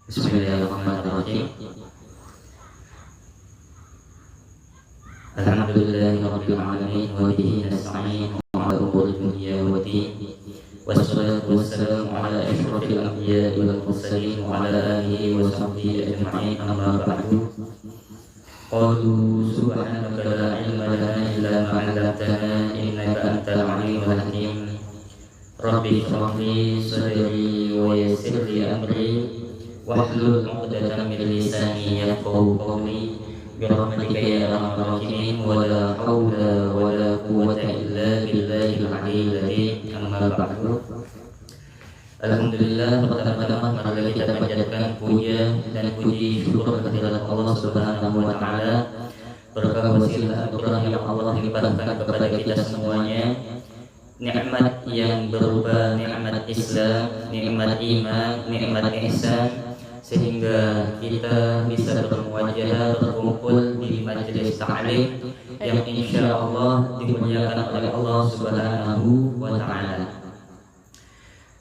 Bismillahirrahmanirrahim. Alhamdulillahirabbil alamin wa bihi nasta'in ala umuri dunya waddin. Wassalatu wassalamu ala asyrofil anbiya'i wal mursalin wa ala alihi wa sahbihi ajma'in, amma ba'du. Qalu subhanaka la ilma lana illa ma 'allamtana innaka antal alimul hakim. Rabbi shrah li sadri wa yassir li amri wahlul 'uqdatam min lisani yafqahu qawli birahmatika ya arhamar rahimin wa la haula wa la quwwata illa billahil aliyyil azim, amma ba'du. Alhamdulillah, pertama-tama marilah kita panjatkan puja dan puji syukur kehadirat Allah Subhanahu wa taala. Berkah wasilah anugerah yang Allah limpahkan kepada kita semuanya, nikmat yang berupa nikmat Islam, nikmat iman, nikmat ihsan, sehingga kita bisa bermuajahah, berkumpul di majelis ta'lim yang insya Allah dimuliakan oleh Allah Subhanahu wa ta'ala.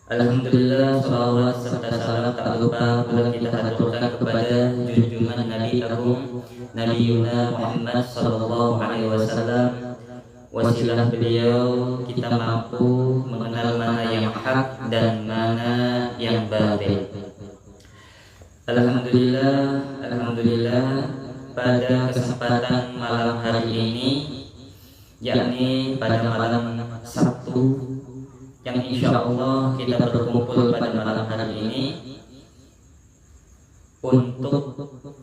Alhamdulillah, salawat serta salam tak lupa pula kita haturkan kepada junjungan Nabi Agung Nabi Yuna Muhammad sallallahu alaihi wasallam. Wasilah beliau kita mampu mengenal mana yang hak dan mana yang batil. Alhamdulillah, pada kesempatan malam hari ini, yakni pada malam Sabtu, yang insya Allah kita berkumpul pada malam hari ini untuk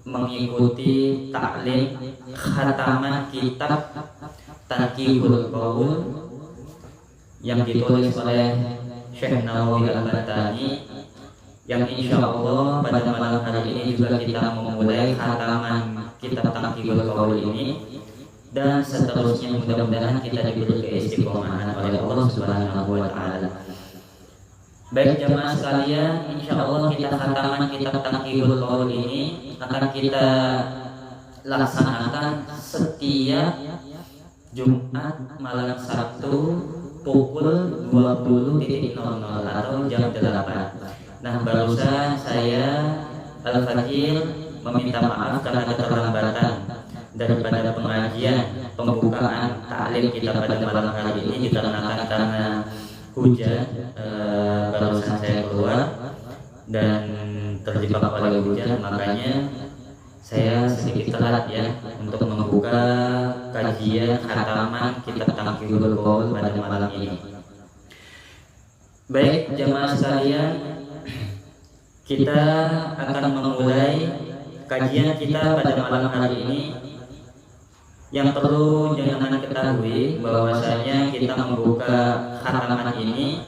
mengikuti taklim khataman kitab Tanqihul Qaul yang ditulis oleh Syekh Nawawi Al-Bantani, yang insya Allah pada malam hari ini juga kita memulai khataman kitab Tanqihul Qaul ini, dan seterusnya mudah-mudahan kita diberi keistiqomahan oleh Allah Subhanahu wa taala. Baik jamaah sekalian, insya Allah kita khataman kitab Tanqihul Qaul ini akan kita laksanakan setiap Jumat malam Sabtu pukul 20.00 atau jam 8. Nah, barusan saya Al-Fakir meminta maaf karena keterlambatan daripada pengajian pembukaan taklim kita pada malam hari ini dikarenakan karena hujan. Barusan saya keluar dan terjebak oleh hujan, makanya saya sedikit telat ya untuk membuka kajian khataman kitab Tanqihul Qaul pada malam ini. Baik jamaah sekalian, kita akan memulai kajian kita pada malam hari ini. Yang perlu jangan ketahui bahwasanya kita membuka khataman ini,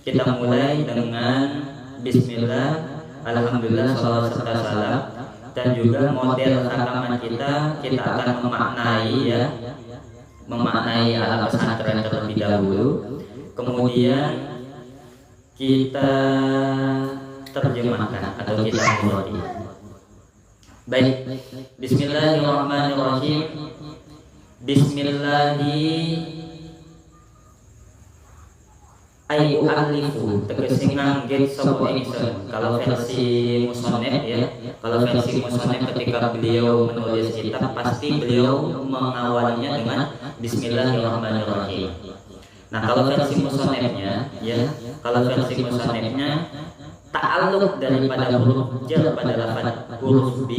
kita mulai dengan Bismillah, Alhamdulillah, salawat serta salam, dan juga model khataman kita akan memaknai alam pesantren terlebih dahulu, kemudian kita terjemahkan atau kita mengerti. Baik, Bismillahirrahmanirrahim. Bismillahi ayu alifu tegese ngangge sapa ingsun. Kalau versi musonef ya, kalau versi musonef ketika beliau menulis kitab pasti beliau mengawalinya dengan Bismillahirrahmanirrahim. Nah, kalau versi musonefnya ya, kalau versi musonefnya ta'alluq daripada huruf jar pada lafaz huruf B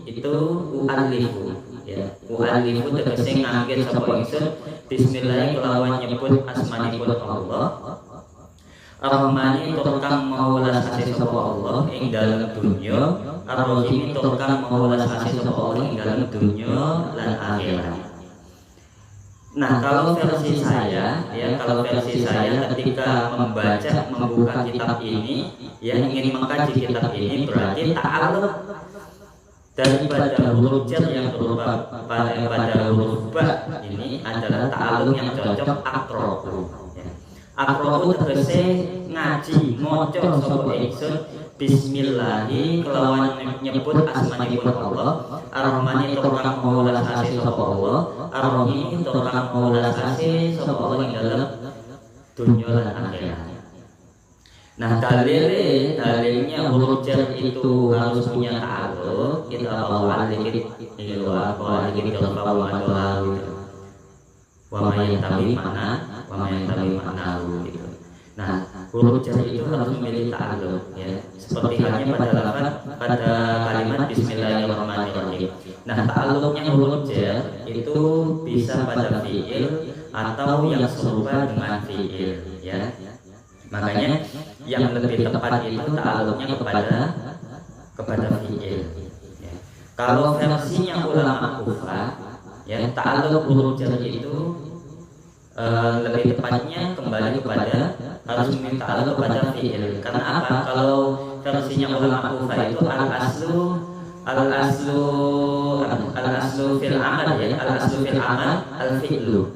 itu u'alifu ya. U'alifu tegese ngangge sapa ingsun bismillah kelawan nyebut asmanipun Allah. Ar-Rahmani turkang maulas kasih sapa Allah ing dalem dunya, Ar-Rahim turkang maulas kasih sapa Allah ing dalem dunya lan akhirat. Nah, kalau versi saya ya, kalau versi saya ketika membuka kitab ini ya, ingin mengkaji kitab ini, berarti ta'alluq daripada huruf jar yang berupa pada huruf ba ini adalah ta'alluq yang cocok aqra'u ya. Aqra'u tegese ngaji maca sapa ingsun bismillahi kelawan nyebut asmanipun Allah. Ar-Rahmani turkang maulas kasih sapa Allah, Ar-Rahim turkang maulas kasih sapa Allah ing dalem dunya lan akhirat. Nah, dalilnya huruf jar itu harus punya ta'alluq, kita bawa dikit itu apa dikit bawa madoharu gitu. Wa yang tabi mana gitu. Nah, huruf jar itu harus memiliki ta'alluq ya. Seperti halnya pada kalimat bismillahirrahmanirrahim. Nah, ta'alluqnya huruf jar itu bisa pada fi'il atau yang serupa dengan fi'il ya. Makanya yang lebih tepat itu ta'alluqnya kepada fi'il ya. Kalau versinya ulama Kufah ya, ta'alluq huruf jar itu lebih tepatnya kembali kepada harus meminta ta'alluq kepada fi'il. Karena apa? Kalau versinya ulama Kufah itu al-aslu fil amal ya, al-aslu fil amal al-fi'lu.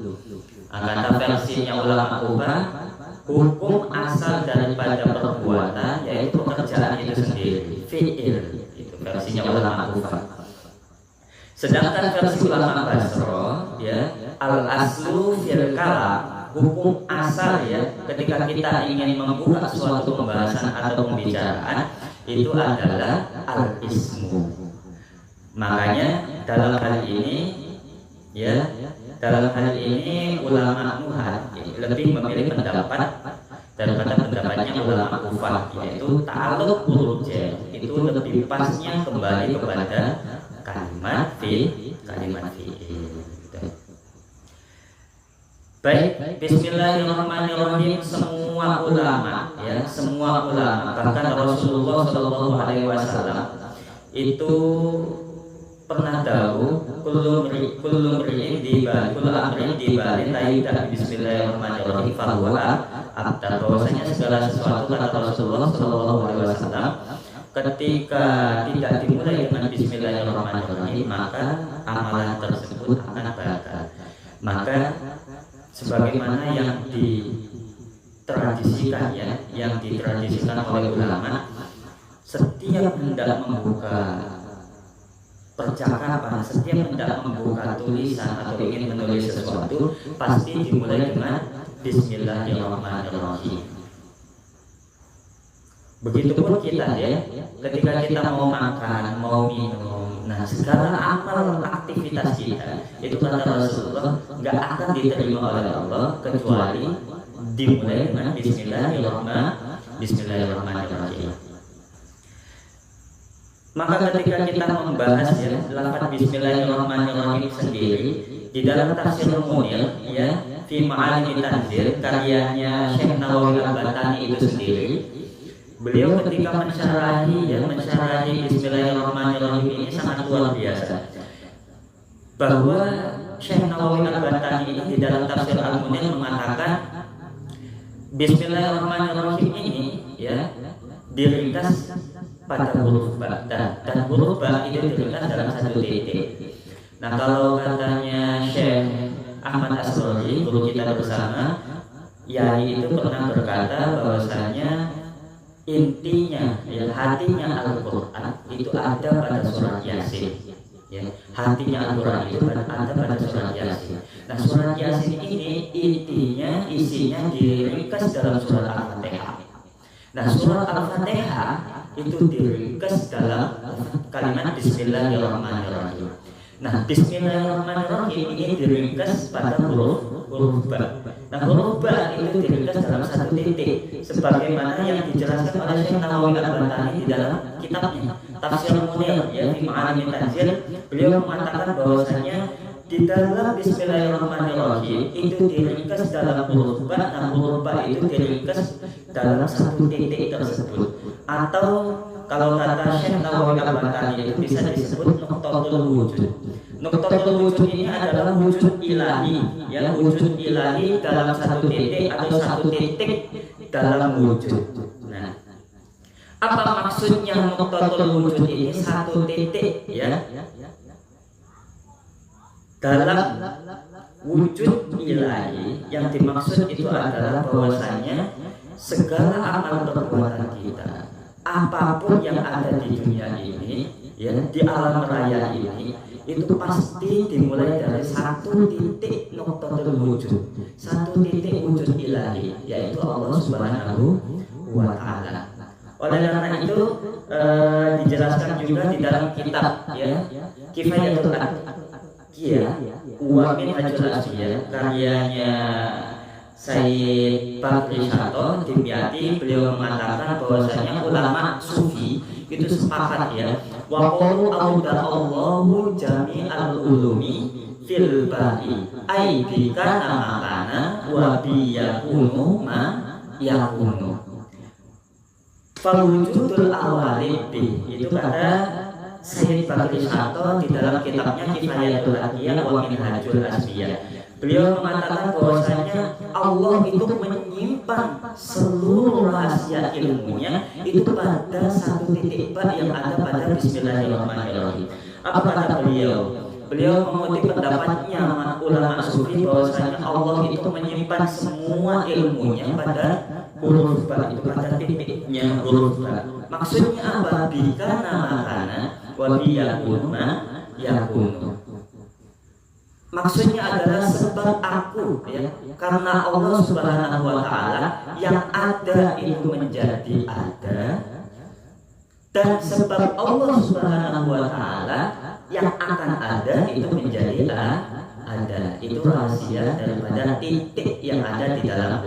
Kata versinya ulama Kufah, hukum asal daripada perbuatan yaitu pekerjaan itu sendiri, fi'il. Itu versinya ulama Kufah. Sedangkan versi ulama Basra ya, al-aslu fil kalam, hukum asal ya ketika kita ingin membuka suatu pembahasan atau pembicaraan itu adalah al-ismu. Makanya dalam hal ini ya, dalam hal ini ulama Nuhat lebih memilih pendapat daripada pendapatnya ulama Kufah, yaitu ta'alluq huruf jar itu lebih pasnya kembali kepada kalimat fi'il. Baik, bismillahirrahmanirrahim. Semua ulama ya, semua ulama bahkan Rasulullah Shallallahu Alaihi Wasallam itu pernah tahu kullu amrin dibalik tidak bismillahirrahmanirrahim fahuwa abtar, bahwasanya segala sesuatu kata Rasulullah Shallallahu Alaihi Wasallam ketika tidak dimulai dengan bismillahirrahmanirrahim maka amalan tersebut akan batal. Maka sebagaimana yang ditradisikan ya, yang ditradisikan oleh ulama, setiap hendak membuka percakapan, setiap hendak membuka tulisan atau ingin menulis sesuatu pasti dimulai dengan bismillahirrahmanirrahim. Begitupun kita ya, ketika kita mau makan, mau minum, nah segala amal aktivitas kita itu kata Rasulullah nggak akan diterima oleh Allah kecuali dimulai dengan bismillahirrahmanirrahim. Maka ketika kita membahas ya lafaz bismillahirrahmanirrahim sendiri di dalam tafsir Munir ya, fi ma'ani tanzil karyanya Syekh Nawawi Al-Batani itu sendiri, beliau ketika mensyarahi bismillahirrahmanirrahim ini sangat luar biasa. Bahwa Syekh Nawawi Al-Batani ini di dalam tafsir Al-Munir mengatakan bismillahirrahmanirrahim ini ya diringkas pada huruf ba dan huruf ba itu diringkas dalam satu titik. Nah, kalau katanya Syekh Ahmad Asrori, guru kita bersama, Yai itu pernah berkata bahwasanya intinya ya, hatinya Al-Quran itu ada pada surat Yasin ya, hatinya Al-Quran itu ada pada surat Yasin. Nah, surat Yasin ini intinya isinya diringkas dalam surat Al-Fatihah. Nah, surat Al-Fatihah itu diringkas dalam kalimat bismillahirrahmanirrahim. Nah, bismillahirrahmanirrahim ini diringkas pada huruf ba. Nah, huruf ba itu diringkas dalam satu titik sebagaimana yang dijelaskan oleh Syekh Nawawi Al-Batani di dalam kitabnya Tafsir Munir ya, fi ma'ani tanzil. Beliau mengatakan bahwasanya di dalam bismillahirrahmanirrahim itu diringkas dalam huruf ba, dan huruf ba itu diringkas dalam satu titik tersebut, atau kalau kata Syekh Nawawi Al-Batani itu bisa disebut nuqtatul wujud. Nuqtatul wujud ini adalah wujud ilahi ya, wujud ilahi dalam satu titik atau satu titik dalam wujud. Nah, apa maksudnya nuqtatul wujud ini, satu titik ya dalam wujud ilahi? Yang dimaksud itu adalah bahwasanya segala amal perbuatan kita, apapun yang ada di dunia ini ya, di alam raya ini, itu pasti dimulai dari satu titik nuqtatul wujud, satu titik wujud ilahi, yaitu Allah Subhanahu wa ta'ala. Oleh karena itu dijelaskan juga di dalam kitab ya Kifayatul Atqiyah wa Minhajul Asfiyah karyanya Sayyid Bakri Syato Dimyati, beliau mengatakan bahwasanya ulama sufi itu sepakat ya wa qalu Allahu jami'al ulumi fil ba'i ai bikana makana wa biyakunu ma yakunu. Fawujudul awali itu kata Sayyid Bakri Syato di dalam kitabnya Kifayatul Atqiyah wa Minhajul Asfiyah. Beliau mengatakan bahwasanya Allah itu menyimpan seluruh rahasia ilmunya itu pada satu titik ba yang ada pada Bismillahirrahmanirrahim. Apa kata beliau? Beliau mengutip pendapatnya ulama sufi bahwasanya Allah itu menyimpan semua ilmunya pada huruf ba, itu pada titiknya huruf ba. Maksudnya apa? Bikana makana wa biyakuna yakunu. Maksudnya adalah sebab aku ya, karena Allah Subhanahu wa taala yang ada itu menjadi ada, dan sebab Allah Subhanahu wa taala yang akan ada itu menjadi ada. Itu rahasia daripada titik yang ada di dalam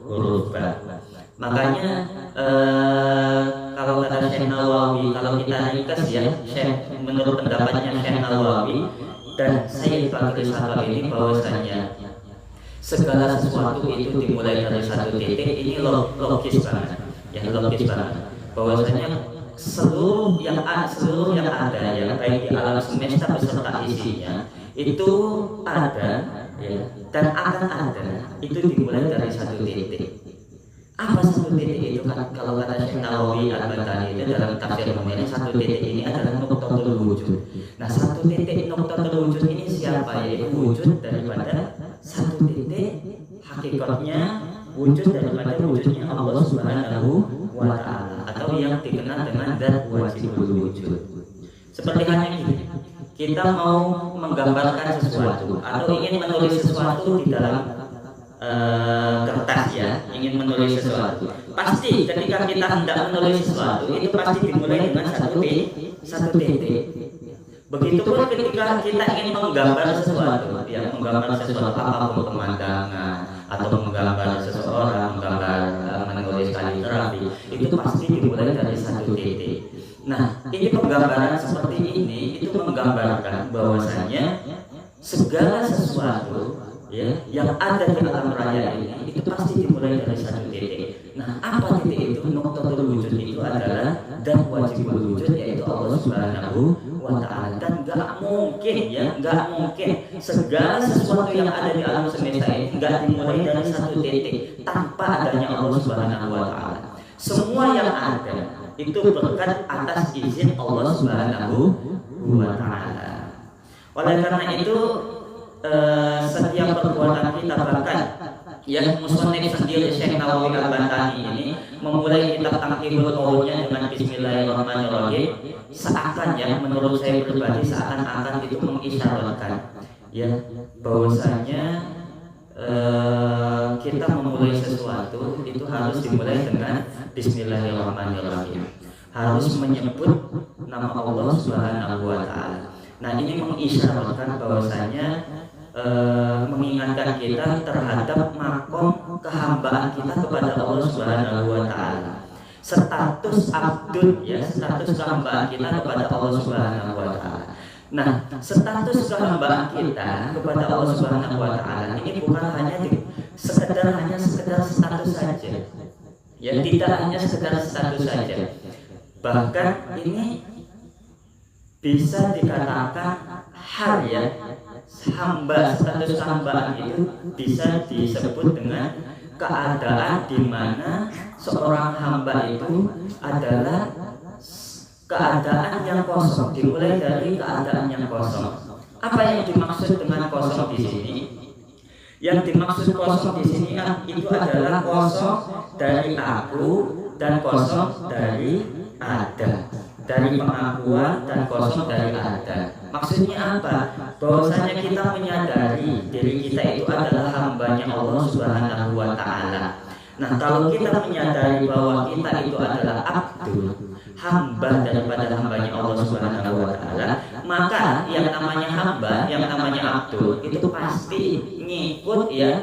huruf ba. Makanya kalau kata Syekh Nawawi, kalau kita ringkas ya, menurut pendapatnya Syekh Nawawi dan Sayyid Bakri Syato ini bahwasanya segala sesuatu itu dimulai dari satu titik. Ini logis banget ya, logis banget bahwasanya seluruh yang ada ya, baik di alam semesta beserta isinya itu ada ya, dan akan ada itu dimulai dari satu titik. Apa satu titik itu? Kalau kata Syekh Nawawi Al-Bantani itu dalam tafsir Mu'min, satu titik ini adalah nuqtatul wujud. Nah, satu titik nuqtatul wujud ini siapa? Yaitu wujud daripada satu titik hakikatnya, wujud daripada wujudnya Allah Subhanahu wa ta'ala, atau yang dikenal dengan zat wajibul wujud. Seperti hanya ini, kita mau menggambarkan sesuatu atau ingin menulis sesuatu di dalam kertas ya, ingin menulis sesuatu, pasti ketika kita hendak menulis sesuatu itu pasti dimulai dengan satu titik. Begitupun ketika kita ingin menggambar sesuatu ya, menggambar sesuatu apapun, pemandangan atau menggambar seseorang, menulis kaligrafi, itu pasti dimulai dari satu titik. Nah, ini penggambaran seperti ini itu menggambarkan bahwasanya segala sesuatu ya yang ada di alam raya ini itu pasti dimulai dari satu titik. Nah, apa titik itu? Nuqtatul wujud itu adalah dan wajibul wujud, yaitu Allah Subhanahu wa ta'ala. Dan gak mungkin segala sesuatu yang ada di alam semesta ini gak dimulai dari satu titik tanpa adanya Allah Subhanahu wa ta'ala. Semua yang ada itu berkat atas izin Allah Subhanahu wa ta'ala. Oleh karena itu setiap perbuatan kita, bahkan yang musannif sendiri Syekh Nawawi Al-Bantani ini memulai kitab Taqribul Qaulnya dengan Bismillahirrahmanirrahim, seakan ya, menurut saya pribadi seakan-akan itu mengisyaratkan ya bahwasanya kita memulai sesuatu itu harus dimulai dengan Bismillahirrahmanirrahim, harus menyebut nama Allah Subhanahu wa ta'ala. Nah, ini mengisyaratkan bahwasanya mengingatkan kita terhadap makom kehambaan kita kepada Allah Subhanahu wa ta'ala. Status abdul ya, status kehambaan kita kepada Allah Subhanahu wa ta'ala. Nah, status kehambaan kita kepada Allah Subhanahu wa ta'ala ini bukan hanya sekedar status saja. Ya, tidak hanya sekedar status saja. Bahkan ini bisa dikatakan hal ya, hamba, status hamba itu bisa disebut dengan keadaan di mana seorang hamba itu adalah keadaan yang kosong, dimulai dari keadaan yang kosong. Apa yang dimaksud dengan kosong di sini? Yang dimaksud kosong di sini itu adalah kosong dari aku dan kosong dari ada, dari pengakuan dan kosong dari ada. Maksudnya apa? Bahwasanya kita menyadari diri kita itu adalah hambanya Allah Subhanahu wa ta'ala. Nah, kalau kita menyadari bahwa kita itu adalah abdu, hamba daripada hambanya Allah Subhanahu wa Ta'ala, maka yang namanya hamba, yang namanya abdu itu pasti ngikut ya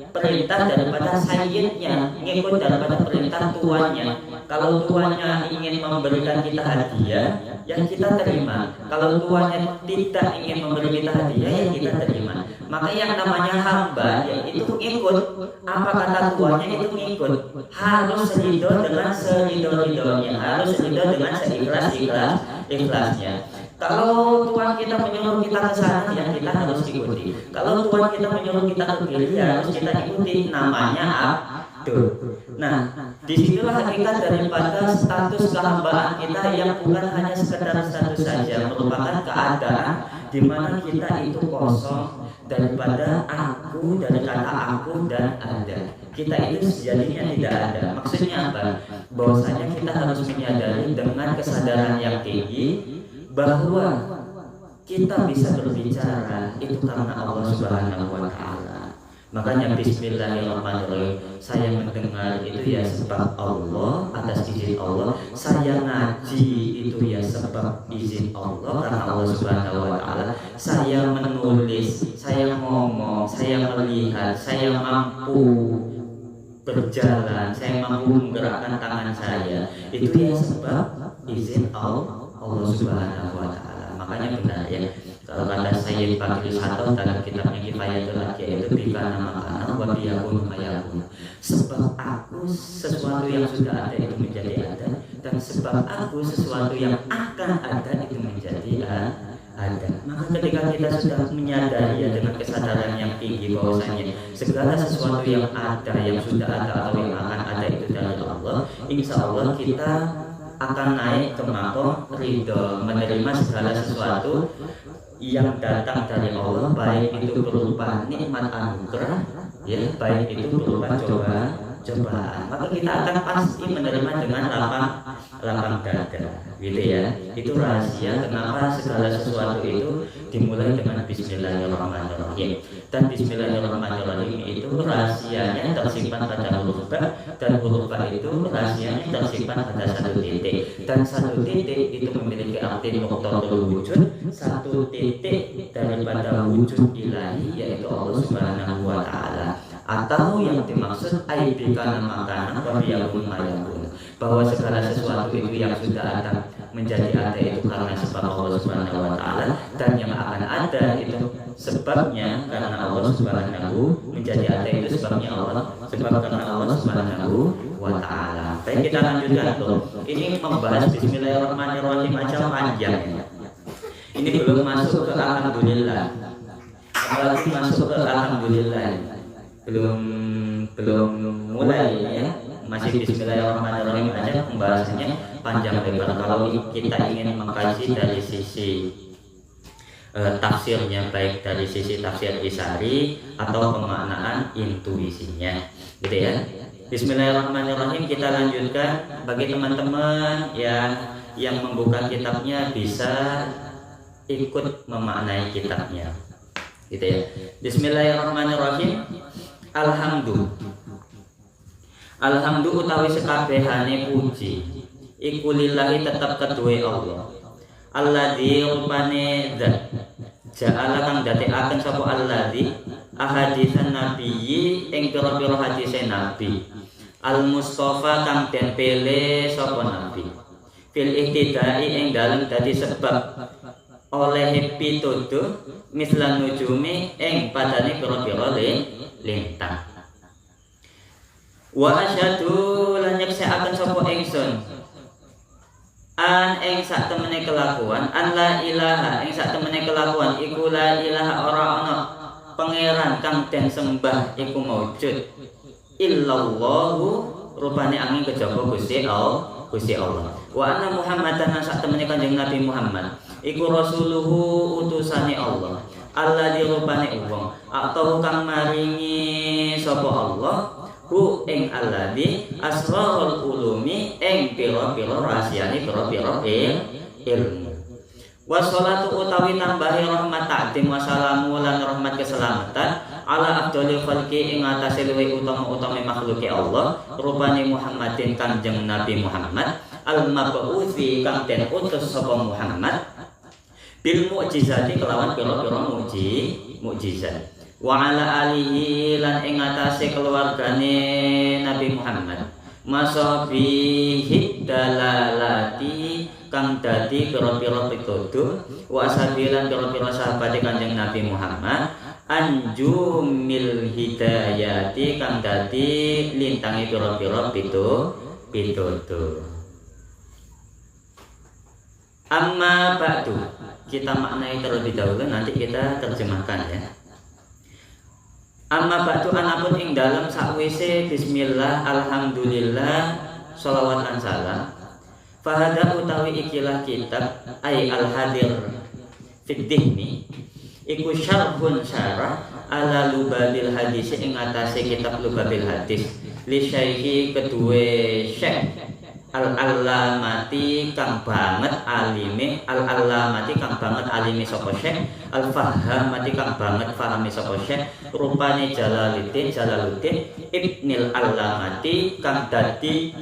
perintah daripada sayyidnya, ngikut daripada perintah tuannya. Kalau tuannya ingin memberikan kita hadiah, yang kita terima. Kalau tuannya tidak ingin memberi kita hadiah, yang kita terima. Maka yang namanya hamba ya itu ngikut apa kata tuannya, itu ngikut. Harus ridho dengan seridho-ridhonya, harus ridho dengan seikhlas-ikhlasnya. Kalau Tuhan kita menyuruh kita ke sana, ya kita harus ikuti. Kalau Tuhan kita menyuruh kita ke kiri, ya harus kita ikuti. Namanya abdu. Nah, disitulah hakikat daripada status kehambaan kita yang bukan hanya sekedar status saja, merupakan keadaan di mana kita itu kosong daripada aku, dari kata aku dan ada. Kita itu sejatinya tidak ada. Maksudnya apa? Bahwasanya kita harus menyadari dengan kesadaran yang tinggi bahwa kita bisa berbicara itu karena Allah Subhanahu wa Ta'ala. Makanya bismillahirrahmanirrahim, saya mendengar itu ya sebab Allah, atas izin Allah. Saya ngaji itu ya sebab izin Allah, karena Allah Subhanahu wa Ta'ala. Saya menulis, saya ngomong, saya melihat, saya mampu berjalan, saya mampu menggerakkan tangan saya, itu ya sebab izin Allah Subhanahu wa Ta'ala. Makanya benar ya, kalau kata Sayyid Bakri Sato dalam kitabnya Kifayatul Adya itu bika nama kana wa biyakun mayakun. Sebab aku sesuatu yang sudah ada itu menjadi ada, dan sebab aku sesuatu yang akan ada itu menjadi ada. Maka ketika kita sudah menyadari ya dengan kesadaran yang tinggi bahwasanya segala sesuatu yang ada, yang sudah ada atau yang akan ada itu dari Allah, insya Allah kita akan naik ke makom ridho, menerima segala sesuatu yang datang dari Allah, baik itu berupa nikmat anugerah, ya, baik itu berupa cobaan. Maka kita akan pasti menerima dengan lapang dada, gitu ya. Itu rahasia kenapa segala sesuatu itu dimulai dengan Bismillahirrahmanirrahim. Dan Bismillahirrahmanirrahim itu rahasianya tersimpan pada huruf ba, dan huruf ba itu rahasianya tersimpan pada satu titik, dan satu titik itu memiliki arti nuqtatul wujud, satu titik daripada wujud ilahi yaitu Allah Subhanahu wa Ta'ala. Atau yang dimaksud aibika namakan wa biyakun mayakun, bahwa segala sesuatu itu yang sudah ada menjadi ada itu karena sebab Allah Subhanahu wa Ta'ala, dan yang akan ada itu sebabnya karena Allah Subhanahu, menjadi ada itu sebabnya Allah, sebab karena Allah Subhanahu wa Ta'ala. Baik, kita lanjutkan tuh. Ini membahas Bismillahirrahmanirrahim aja panjang ya. Ini belum masuk ke alhamdulillah. Apalagi masuk ke alhamdulillah. Belum mulai ya, masih Bismillahirrahmanirrahim aja pembahasannya panjang lebar. Kalau kita ingin mengkaji dari sisi tafsirnya, baik dari sisi tafsir Isari atau pemaknaan intuisinya, gitu ya. Bismillahirrahmanirrahim, kita lanjutkan. Bagi teman-teman yang membuka kitabnya bisa ikut memaknai kitabnya, gitu ya. Bismillahirrahmanirrahim. Alhamdu utawi sekabehane puji iku lillahi tetep kedue Allah. Alladzi rupane zat ja'ala kang dadekaken sapa alladzi ahaditsan nabiyyi ing pira-pira hadise nabi. Al Mustafa kang den pele sapa nabi. Fil ihtidai ing dalem dadi sebab oleh pituduh mislan nujumi ing padane pira-pira lintang. Wa asyhadu lan nyaksiaken sapa ingsun an ing sak temene kelakuan an la ilaha ing sak temene kelakuan iku la ilaha ora ana pangeran kang den sembah iku maujud illallahu rupane angin kejaba Gusti Allah. Wa anna Muhammadan sak temene Kanjeng Nabi Muhammad iku rasuluhu utusane Allah. Allah dirupane wong atau kang maringi sapa Allah hu ing alladzi asrarul ulumi ing pira-pira rahasiane pira-pira ilmu. Wassalatu utawi nambahi rahmat ta'zim wa salamu lan rahmat keselamatan ala afdhalil khalqi ing atase luwih utama-utama makhluke Allah rupane Muhammadin Kanjeng Nabi Muhammad al mab'utsi kang den utus sapa Muhammad bil mukjizati kelawan pira-pira mukjizat wa ala alihi lan ing atase keluargane Nabi Muhammad masabihi dalalati kang dadi pira-pira pituduh wa sabilan pira-pira sahabate Kanjeng Nabi Muhammad anjumil hidayati kang dadi lintangi pira-pira pituduh. Amma ba'du, kita maknai terlebih dahulu, nanti kita terjemahkan ya. Amma ba'du anapun ing dalam sakwise bismillah alhamdulillah sholawat lan salam fahada utawi ikilah kitab ay al hadir fiddihni iku syarhun syarah ala lubabil hadis ing atase kitab lubabil hadis li syaihi kedue syekh al-allamati kang banget alime al-allamati kang banget alime sapa syekh al-fahamati kang banget fahami sapa syekh rupane Jalaluddin Ibnil Allamati kang dadi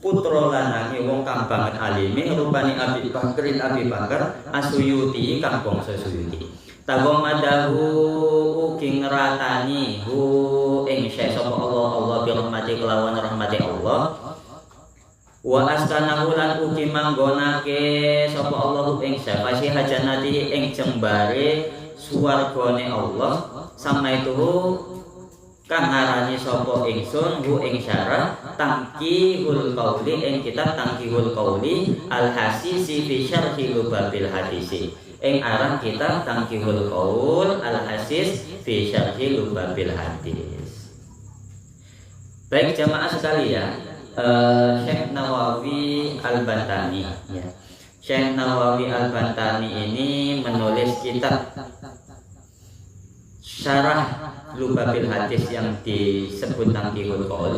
putra lanange wong kang banget alime rupane Abi Bakar Asuyuti kang bangsa Suyuti tawamadahu ugi ngratani hu ing syekh sapa Allah bi rahmati kelawan rahmati Allah wa astanahu lan ugi manggonake sapa Allah ing safasi hajanati ing jembare swargane Allah samaituhu kang ngarani sapa ingsun hu ing syarah tangkihul qauli ing kitab tangkihul qauli al hasisi fi syarhi lubabil hadisi ing aran kitab tangkihul qaul al hasis fi syarhi lubabil hadis. Baik jamaah sekalian, Syekh Nawawi Al-Bantani ya. Syekh Nawawi Al-Bantani ini menulis kitab syarah Lubabil Hadis yang disebut Tangkihul Qaul,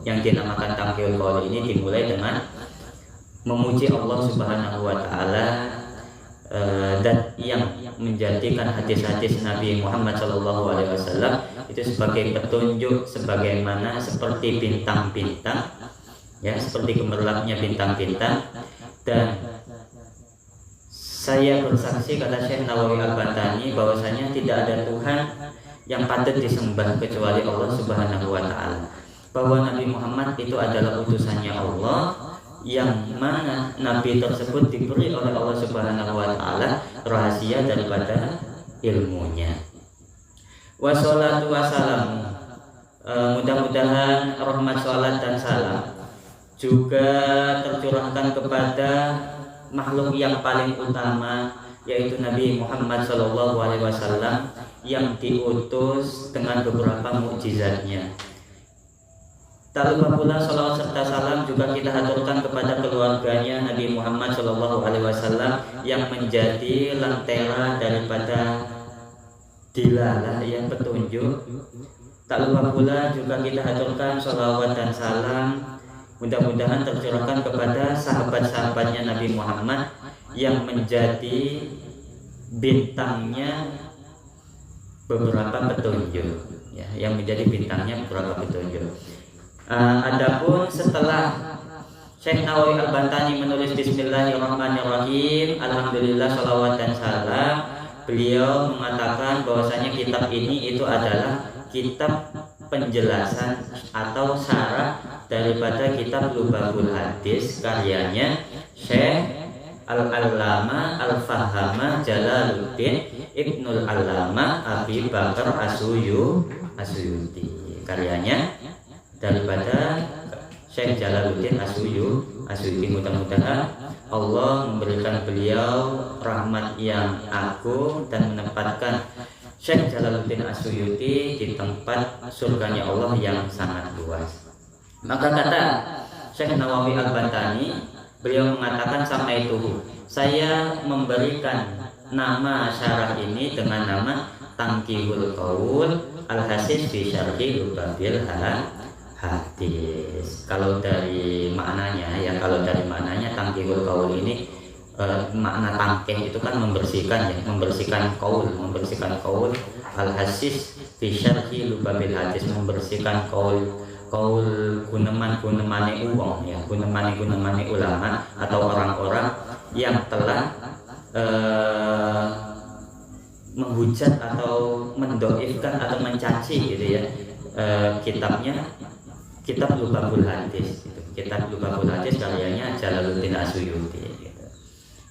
yang dinamakan Tangkihul Qaul ini dimulai dengan memuji Allah Subhanahu wa taala dan yang menjadikan hadis-hadis Nabi Muhammad SAW itu sebagai petunjuk sebagaimana seperti bintang-bintang ya, seperti gemerlapnya bintang-bintang. Dan saya bersaksi, kata Syekh Nawawi Al-Bantani, bahwasanya tidak ada Tuhan yang patut disembah kecuali Allah Subhanahu wa taala, bahwa Nabi Muhammad itu adalah utusannya Allah, yang mana Nabi tersebut diberi oleh Allah Subhanahu wa taala rahasia daripada ilmunya. Wassalatu wassalam, mudah-mudahan rahmat, salat dan salam juga tercurahkan kepada makhluk yang paling utama, yaitu Nabi Muhammad SAW yang diutus dengan beberapa mukjizatnya. Tak lupa pula salawat serta salam juga kita haturkan kepada keluarganya Nabi Muhammad SAW yang menjadi lentera daripada dilalah yang petunjuk. Tak lupa pula juga kita haturkan salawat dan salam mudah-mudahan tercurahkan kepada sahabat-sahabatnya Nabi Muhammad yang menjadi bintangnya beberapa petunjuk ya, yang menjadi bintangnya beberapa petunjuk. Adapun setelah Syekh Nawawi Al-Bantani menulis Bismillahirrahmanirrahim, alhamdulillah, salawat dan salam, beliau mengatakan bahwasanya kitab ini itu adalah kitab penjelasan atau syarah daripada kitab Lubabul Hadis karyanya Syekh Al-Allama Al-Fahama Jalaluddin Ibnul Allama Abi Bakar Asuyuti, karyanya daripada Syekh Jalaluddin Asuyuti. Mudah-mudahan Allah memberikan beliau rahmat yang agung dan menempatkan Syekh Jalaluddin Asuyuti di tempat surganya Allah yang sangat luas. Maka kata Syekh Nawawi Al-Bantani, beliau mengatakan sama itu, saya memberikan nama syarah ini dengan nama Tangkihul Qaul Al-Hasis fi Syarhi Lubabil Hadis. Kalau dari maknanya ya, kalau dari maknanya Tangkihul Qaul ini makna tamkeh itu kan membersihkan ya, membersihkan kaul al-hasis fi syarhi lubabil hadis, membersihkan kaul guneman-gunemane uwong ya, gunemane ulama atau orang-orang yang telah menghujat atau mendoifkan atau mencaci gitu ya kitab Lubabul Hadis gitu. Kitab Lubabul Hadis karyanya Jalaluddin Asyuyuti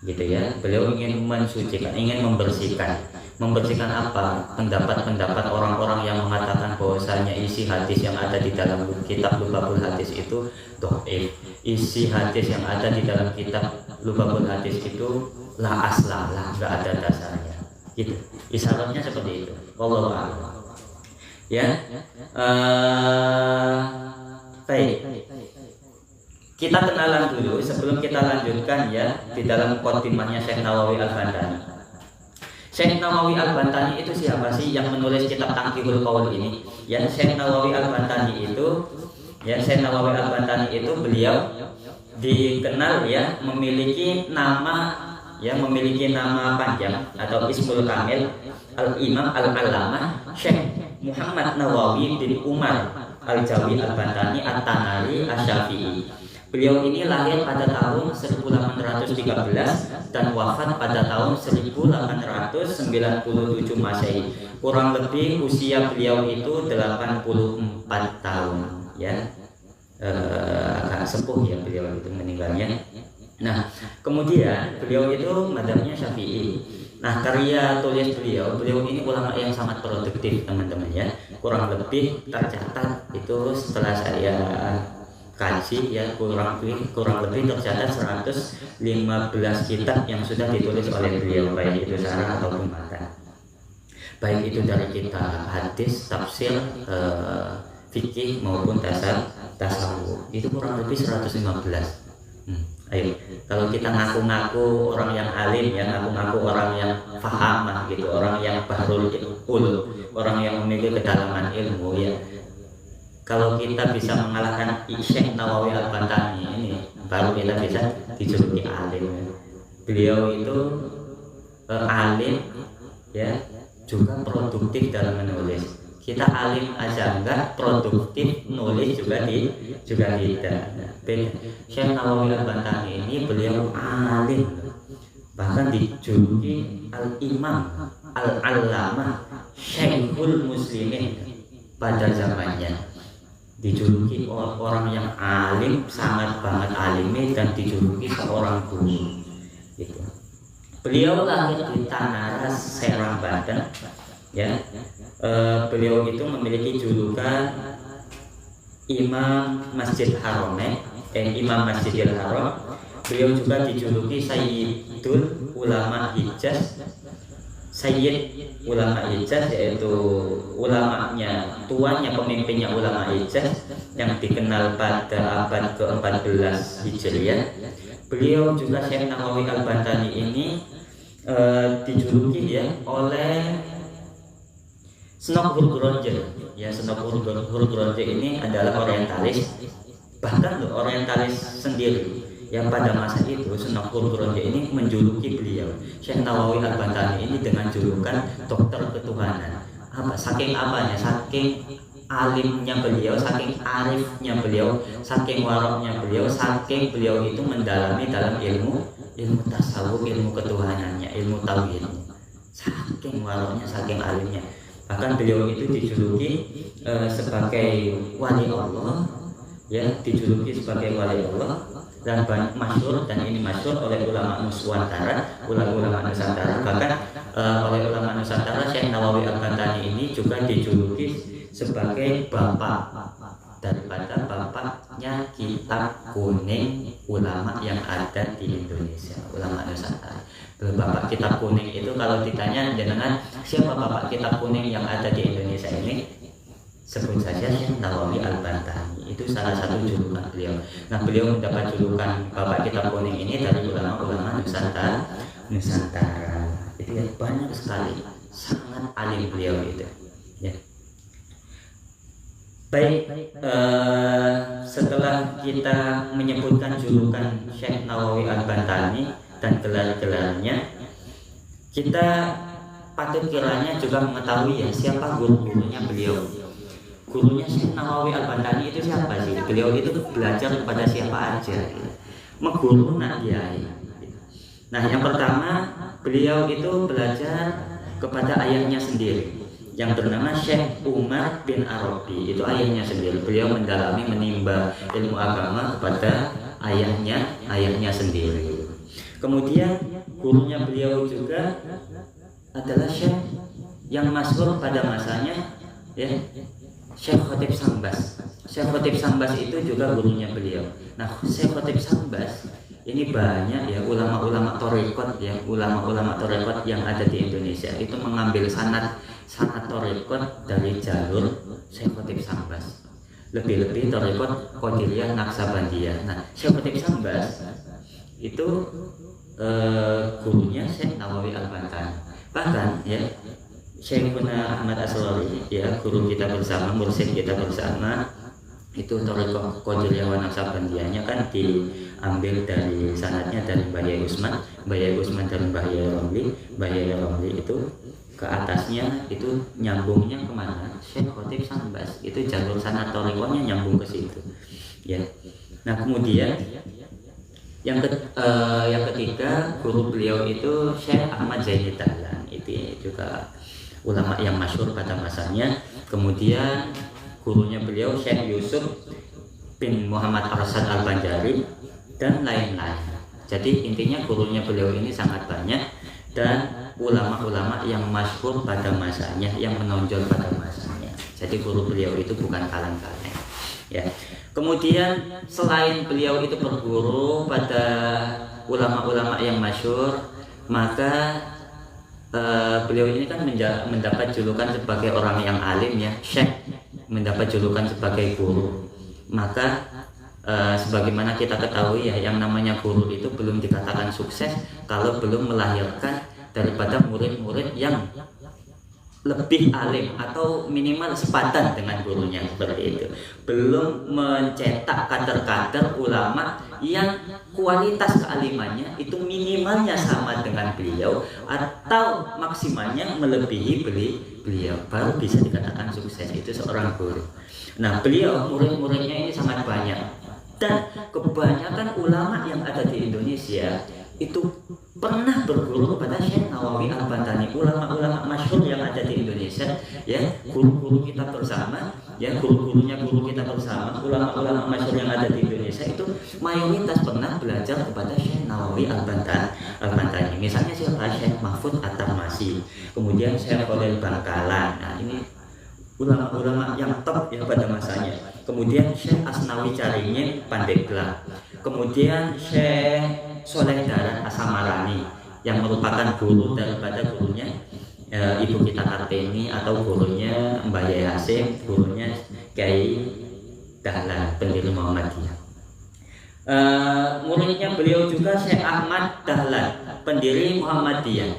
gitu ya. Beliau ingin mensucikan, ingin membersihkan apa? Pendapat-pendapat orang-orang yang mengatakan bahwasanya isi hadis yang ada di dalam kitab Lubabul Hadis itu dhaif. Isi hadis yang ada di dalam kitab Lubabul Hadis itu la aslah, enggak ada dasarnya. Gitu. Isyaratnya seperti itu. Wallahu a'lam. Ya. Baik. Kita kenalan dulu sebelum kita lanjutkan ya di dalam mukadimahnya Syekh Nawawi Al-Bantani. Syekh Nawawi Al-Bantani itu siapa sih yang menulis kitab Tangkihul Qaul ini? Ya, Syekh Nawawi Al-Bantani itu beliau dikenal ya memiliki nama panjang atau Ismul Kamil Al-Imam Al-Allamah Syekh Muhammad Nawawi bin Umar Al-Jawi Al-Bantani At-Tanari Asy-Syafi'i. Beliau ini lahir pada tahun 1813 dan wafat pada tahun 1897 Masehi. Kurang lebih usia beliau itu 84 tahun ya. Agak sepuh ya beliau itu meninggalnya. Nah, kemudian beliau itu madzhabnya Syafi'i. Nah, karya tulis beliau ini ulama yang sangat produktif teman-teman ya. Kurang lebih tercatat itu setelah saya kaji ya kurang lebih tercatat 115 kitab yang sudah ditulis oleh beliau, baik itu syarah ataupun matan, baik itu dari kitab hadis, tafsir, fikih maupun tasawuf. Itu kurang lebih 115. Ayo, kalau kita ngaku-ngaku orang yang alim ya, ngaku-ngaku orang yang fahamah gitu, orang yang bahrul ul, orang yang memiliki kedalaman ilmu ya. Kalau kita bisa mengalahkan Syekh Nawawi Al-Bantani ini, baru kita bisa dijuluki alim. Beliau itu alim ya, juga produktif dalam menulis. Kita alim aja enggak, produktif nulis juga tidak. Syekh Nawawi Al-Bantani ini beliau alim, bahkan dijuluki Al-Imam Al-Allamah Syekhul Muslimin pada zamannya. Dijuluki orang yang alim, sangat banget alimnya, dan dijuluki seorang guru gitu. Beliau lahir di Tanara, Serang, Banten ya. Beliau itu memiliki julukan Imam Masjid Haramain, Imam Masjidil Haram. Beliau juga dijuluki Sayyidul Ulama Hijaz, Sayyid Ulama Hijaz, yaitu ulamanya, tuannya, pemimpinnya ulama Hijaz yang dikenal pada abad ke-14 Hijriah. Beliau juga Syekh Nawawi Al-Bantani ini dijuluki ya oleh Snok Hurgronje. Ya, Snok Hurgronje ini adalah orientalis, bahkan orientalis sendiri. Yang pada masa itu Snok Hurgronje ini menjuluki beliau Syekh Nawawi Al-Bantani ini dengan julukan dokter ketuhanan. Saking apanya? Saking alimnya beliau, saking arifnya beliau, saking waroknya beliau, saking beliau itu mendalami dalam ilmu tasawuf, ilmu ketuhanannya, ilmu tauhidnya. Saking waroknya, saking alimnya. Bahkan beliau itu dijuluki sebagai wali Allah ya, dijuluki sebagai wali Allah, dan banyak masyhur, dan ini masyhur oleh ulama Nusantara, ulama Nusantara. Bahkan oleh ulama Nusantara, Syekh Nawawi Al-Bantani ini juga dijuluki sebagai bapak daripada bapaknya kitab kuning ulama yang ada di Indonesia, ulama Nusantara. Bapak kitab kuning itu kalau ditanya dengan siapa bapak kitab kuning yang ada di Indonesia ini, sebut saja Syekh Nawawi Al-Bantani. Itu salah satu julukan beliau. Nah, beliau mendapat julukan bapak kitab kuning ini dari ulama-ulama Nusantara. Itu ya, banyak sekali, sangat alim beliau itu ya. Baik, setelah kita menyebutkan julukan Syekh Nawawi Al-Bantani, dan gelar-gelarnya, kita patut kiranya juga mengetahui ya siapa guru-gurunya beliau. Gurunya Syekh Nawawi Al-Bantani itu siapa sih? Beliau itu belajar kepada siapa aja? Meguru nak kiai. Nah, yang pertama beliau itu belajar kepada ayahnya sendiri yang bernama Syekh Umar bin Arabi. Itu ayahnya sendiri. Beliau mendalami menimba ilmu agama kepada ayahnya sendiri. Kemudian gurunya beliau juga adalah Syekh yang masyhur pada masanya, ya, Syekh Khatib Sambas. Syekh Khatib Sambas itu juga gurunya beliau. Nah, Syekh Khatib Sambas ini banyak ya ulama-ulama tarekat ya, ulama-ulama tarekat yang ada di Indonesia itu mengambil sanad tarekat dari jalur Syekh Khatib Sambas. Lebih-lebih tarekat Qadiriyah Naqsabandiyah. Nah, Syekh Khatib Sambas itu gurunya Syekh Nawawi Al-Bantani. Bahkan ya Syekhuna Ahmad Asrori ya, guru kita bersama, mursyid kita bersama, itu tarekat Qadiriyah wa Naqsabandiyahnya kan diambil dari sanadnya dari Mbah Yai Usman dari Mbah Yai Romli itu ke atasnya itu nyambungnya kemana? Syekh Khatib Sambas, itu jalur sanad tarekatnya nyambung ke situ ya. Nah, kemudian yang ketiga guru beliau itu Syekh Ahmad Zaini Dahlan, itu juga ulama yang masyhur pada masanya. Kemudian gurunya beliau Syekh Yusuf bin Muhammad Arsad Al-Banjari dan lain-lain. Jadi intinya gurunya beliau ini sangat banyak dan ulama-ulama yang masyhur pada masanya, yang menonjol pada masanya. Jadi guru beliau itu bukan kaleng-kaleng ya. Kemudian selain beliau itu berguru pada ulama-ulama yang masyhur, maka beliau ini kan mendapat julukan sebagai orang yang alim ya, syekh, mendapat julukan sebagai guru. Maka sebagaimana kita ketahui ya, yang namanya guru itu belum dikatakan sukses kalau belum melahirkan daripada murid-murid yang lebih alim atau minimal sepadan dengan gurunya, seperti itu. Belum mencetak kader-kader ulama yang kualitas kealimannya itu minimalnya sama dengan beliau atau maksimalnya melebihi beliau, baru bisa dikatakan sukses itu seorang guru. Nah, beliau murid-muridnya ini sangat banyak, dan kebanyakan ulama yang ada di Indonesia itu pernah berguru kepada Syekh Nawawi Al-Bantani. Ulama-ulama masyhur yang ada di Indonesia ya, guru-guru kita bersama ya, guru-gurunya guru kita bersama, ulama-ulama masyhur yang ada di Indonesia itu mayoritas pernah belajar kepada Syekh Nawawi Al-Bantani. Misalnya siapa? Syekh Mahfud At-Tamasi, kemudian Syekh Khalil Bangkalan. Nah, ini ulama-ulama yang top ya pada masanya. Kemudian Syekh Asnawi Caringin Pandeglang, kemudian Syekh Soleh Daran Asamarani yang merupakan guru daripada gurunya Ibu kita Kartini atau gurunya Mbah Yai Hasim, gurunya Kiai Dahlan pendiri Muhammadiyah. Muridnya beliau juga Syekh Ahmad Dahlan pendiri Muhammadiyah,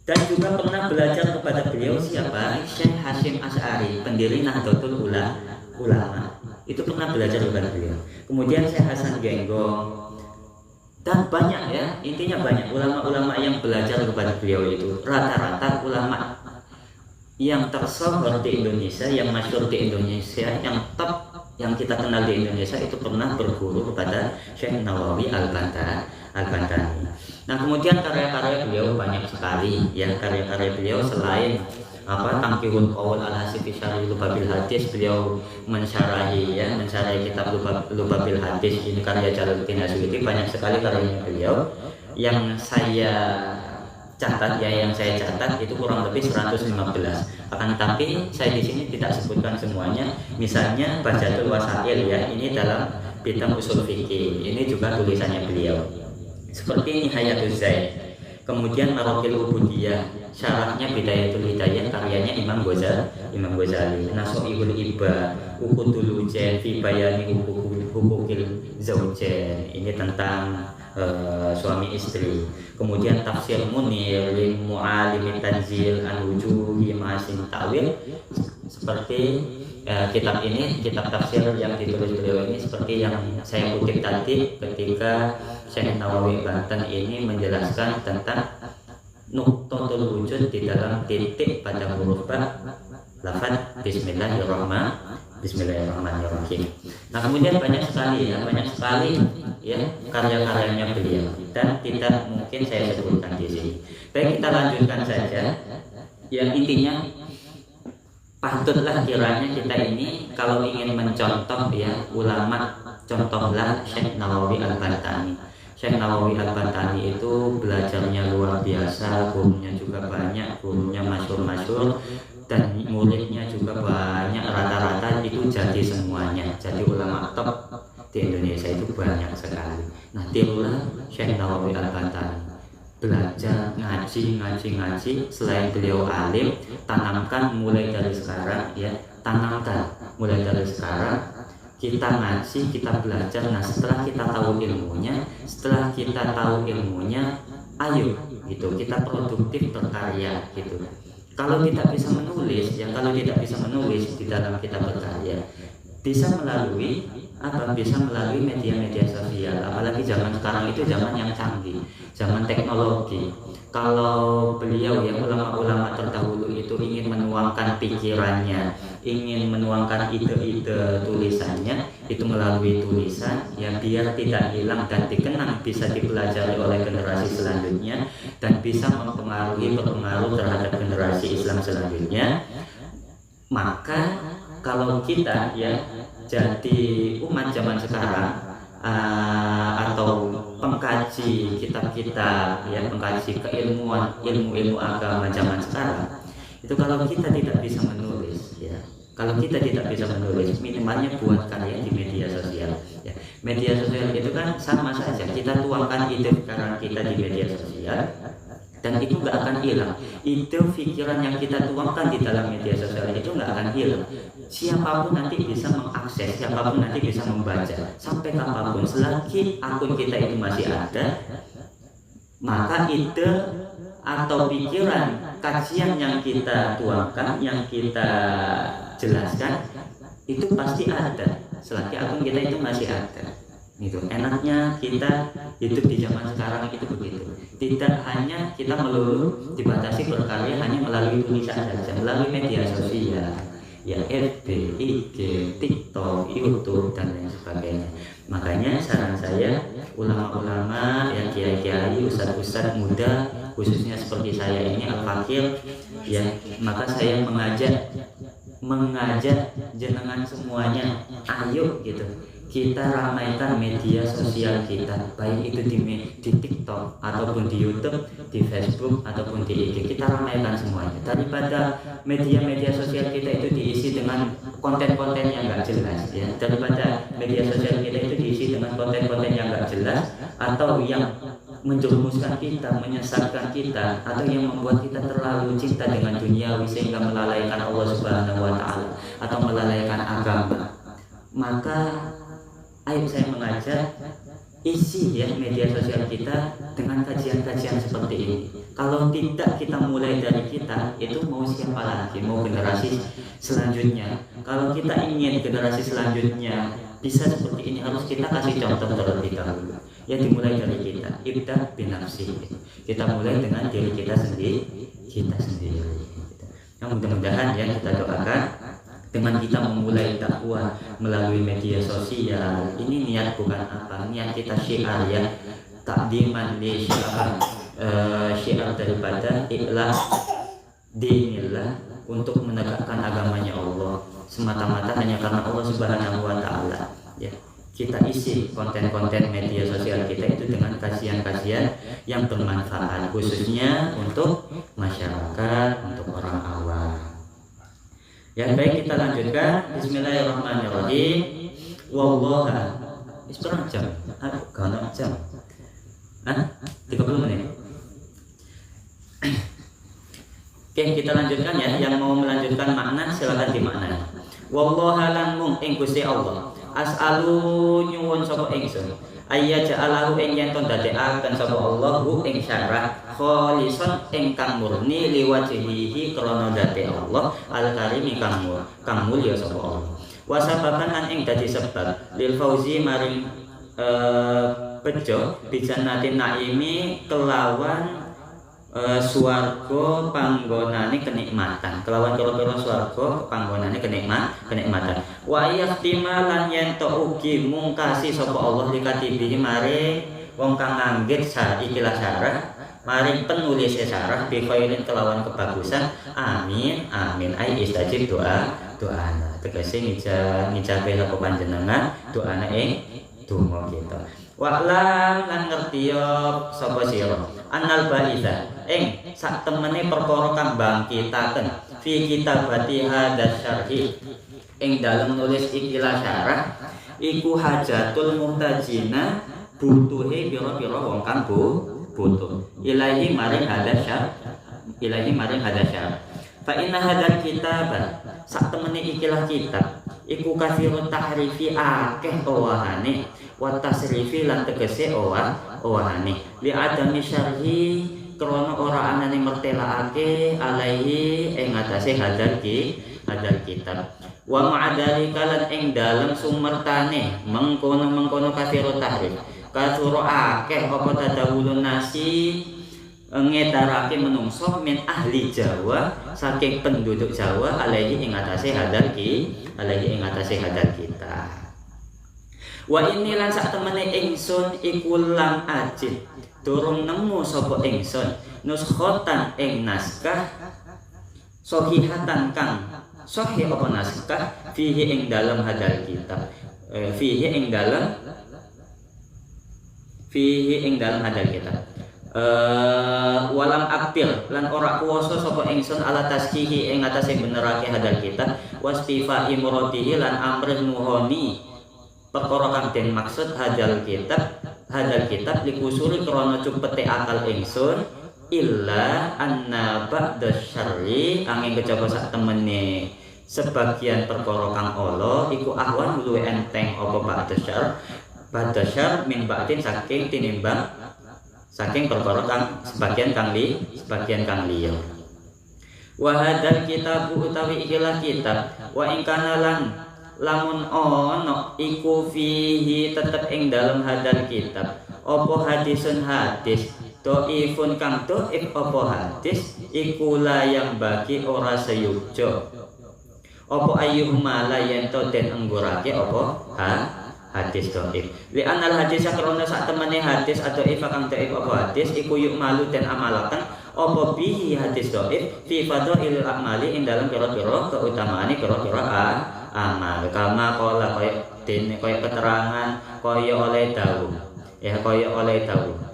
dan juga pernah belajar kepada beliau siapa? Syekh Hasyim Asy'ari pendiri Nahdlatul Ulama, itu pernah belajar kepada beliau. Kemudian Syekh Hasan Genggong, dan banyak ya, intinya banyak ulama-ulama yang belajar kepada beliau itu. Rata-rata ulama yang tersohor di Indonesia, yang masyhur di Indonesia, yang top, yang kita kenal di Indonesia itu pernah berguru kepada Syekh Nawawi Al-Bantani. Nah, kemudian karya-karya beliau banyak sekali ya. Karya-karya beliau selain Tangkihul Qaul Al-Hasifi Syarih Lubabil Hadis, beliau mensyarahi kitab Lubabil Hadis, ini karya Jalaluddin Asyuti. Banyak sekali karyanya beliau yang saya catat itu kurang lebih 115. Akan tapi saya di sini tidak sebutkan semuanya. Misalnya Bajatul Wasail ya, ini dalam bidang usul fikih, ini juga tulisannya beliau. Seperti Nihayatul Zaid, kemudian Maraqil Ubudiyah, syarahnya Bidayatul Hidayah, karyanya Imam Ghazali. Nasoihul Iba, Uqudul Ujain fi Bayani Hukukil Zaujain, ini tentang suami istri. Kemudian Tafsir Munir lil Mu'alimi Tanzil an Wujuhi Mahasin Ta'wil, seperti kitab ini, kitab tafsir yang ditulis beliau ini, seperti yang saya kutip tadi ketika Syekh Nawawi Banten ini menjelaskan tentang nuqtatul wujud di dalam titik pada huruf ba lafaz Bismillahirrahmanirrahim. Nah kemudian banyak sekali ya karya-karyanya beliau dan tidak mungkin saya sebutkan di sini. Baik, kita lanjutkan saja. Yang intinya patutlah kiranya kita ini kalau ingin mencontoh ya ulama, contohlah Syekh Nawawi Al-Bantani. Syekh Nawawi Al-Bantani itu belajarnya luar biasa, gurunya juga banyak, gurunya masyhur-masyhur dan muridnya juga banyak, rata-rata itu jadi semuanya, jadi ulama top di Indonesia itu banyak sekali. Nah tirulah Syekh Nawawi Al-Bantani, belajar ngaji, selain beliau alim, tanamkan mulai dari sekarang ya, tanamkan mulai dari sekarang. Kita ngaji, kita belajar. Nah setelah kita tahu ilmunya, ayo gitu kita produktif berkarya gitu. Kalau tidak bisa menulis di dalam kita berkarya, bisa melalui media-media sosial. Apalagi zaman sekarang itu zaman yang canggih, zaman teknologi. Kalau beliau yang ulama-ulama terdahulu itu ingin menuangkan pikirannya, ingin menuangkan ide-ide tulisannya, itu melalui tulisan ya, biar tidak hilang dan dikenang, bisa dipelajari oleh generasi selanjutnya dan bisa berpengaruh terhadap generasi Islam selanjutnya. Maka kalau kita ya jadi umat zaman sekarang atau pengkaji kitab-kitab ya, pengkaji keilmuan, ilmu agama zaman sekarang, itu kalau kita tidak bisa menulis ya, minimalnya buat karya di media sosial ya. Media sosial itu kan sama saja, kita tuangkan ide sekarang kita di media sosial dan itu nggak akan hilang. Ide pikiran yang kita tuangkan di dalam media sosial itu nggak akan hilang. Siapapun nanti bisa mengakses, siapapun nanti bisa membaca sampai kapanpun, selagi akun kita itu masih ada, maka ide atau pikiran, kajian yang kita tuangkan, yang kita jelaskan itu pasti ada selagi akun kita itu masih ada. Itu enaknya kita hidup di zaman sekarang itu begitu. Tidak hanya kita melulu dibatasi berkarya hanya melalui tulisan saja, melalui media sosial ya, FB, IG, TikTok, YouTube dan lain sebagainya. Makanya saran saya, ulama-ulama ya, kiai-kiai, ustadz-ustadz muda khususnya seperti saya ini al-fakir ya, maka saya mengajak jenengan semuanya, ayo gitu kita ramaikan media sosial kita, baik itu di TikTok ataupun di YouTube, di Facebook ataupun di IG. Kita ramaikan semuanya, daripada media sosial kita itu diisi dengan konten-konten yang nggak jelas ya, daripada media sosial kita itu diisi dengan konten-konten yang nggak jelas atau yang menjerumuskan kita, menyesatkan kita, atau yang membuat kita terlalu cinta dengan duniawi sehingga melalaikan Allah Subhanahu wa Ta'ala atau melalaikan agama. Maka ayo saya mengajak, isi ya media sosial kita dengan kajian-kajian seperti ini. Kalau tidak kita mulai dari kita, itu mau siapa lagi, mau generasi selanjutnya. Kalau kita ingin generasi selanjutnya bisa seperti ini, harus kita kasih contoh terlebih dahulu. Ya dimulai dari kita, ibda binafsi. Kita mulai dengan diri kita sendiri. Yang mudah-mudahan ya kita doakan, dengan kita memulai dakwah melalui media sosial ini, niat bukan apa, niat kita syiar ya, takdiman li syiar daripada ikhlas dinillah, untuk menegakkan agamanya Allah semata-mata hanya karena Allah Subhanahu wa Ta'ala ya. Kita isi konten-konten media sosial kita itu dengan kajian-kajian yang bermanfaat, khususnya untuk masyarakat, untuk orang awam. Ya baik, kita lanjutkan. Bismillahirrahmanirrahim. Wallaha. Berapa jam? Kalau jam. 30 menit. Oke, kita lanjutkan ya. Yang mau melanjutkan makna silakan dimaknai. Wallaha lan mung ing Gusti Allah. As'alu nyuwun sapa ingsun. Ayya ja'alahu ing yen to dadekaken sapa Allah hu ing syarah kholisan ingkang murni liwajhihi krana dzate Allah al-karimi kang mulya sapa Allah. Wasababan lan ing dadi sebab lil fauzi maring bejo bijanatin naimi kelawan swarga panggonane kenikmatan, kelawan pira-pira swarga panggonane kenikmatan. Wa yahtima lan yen to ugi mungkasi sapa Allah likatibi mare wong kang nganggit ikilah syarah, mari penulis syarah bi khairin kelawan kebagusan. Amin amin ai istajib doana. Tegese ngijabe sapa panjenengan doana ing donga kita. Wa lan ngerti sapa sira annal baitha ing sak temene perkara kang bangkitaken fi kitabati hadas syarhi ing dalem nulis ikilah syarah iku hajatul muhtajina butuhe pira-pira wong kang butuh ilahi maring hadas syarh fa inna hadal kitab sak temene ikilah kitab iku kafirut tahrifi akeh owahane wa tasrifi lan tegese owahane li adami syarhi krana ora anane mertelaake alaihi ing atase hadal kitab wa ma'adalika lan ing dalem sumertane mengkono kafirut tahrif kasuro akeh apa tadawulun nasi ngedarake menungso min ahli Jawa saking penduduk Jawa alaihi ing atase hadal kita. Wa ini lan sak temene ingsun iku lam ajid durung nemu sapa ingsun nuskhotan ing naskah sahihatan kang sahih apa naskah fihi ing dalem hadal kitab fihi ing dalem hadal kitab walam aktir lan ora kuwasa sapa ingsun ala tashihi ing atase benerake hadal kitab wastifa imratihi lan amrih muhoni perkara kang den maksud hadal kitab likusuri krana cupete akal ingsun illa anna ba'da syarri angin kejaba sak temene sebagian perkara kang ala iku ahwan luwih enteng apa ba'da syarr min ba'din saking tinimbang saking perkara kang sebagian kang liya. Wa hadzal kitabu utawi ikilah kitab wa ing kana lan lamun ono iku fihi tetep ing dalem hadal kitab apa hadisun hadis dhaifun kang dhaif apa hadis iku layang bagi ora seyukjo apa ayyuhuma la yen to den enggurake apa hadis dhaif li anal hadis sakrona sak temene hadis atau kang dhaif apa hadis iku yuk malu den amalaken apa bihi hadis dhaif fi fadhailil amali ing dalem pira-pira keutamaane pira-pira amal kama kala kaya keterangan kaya oleh dawuh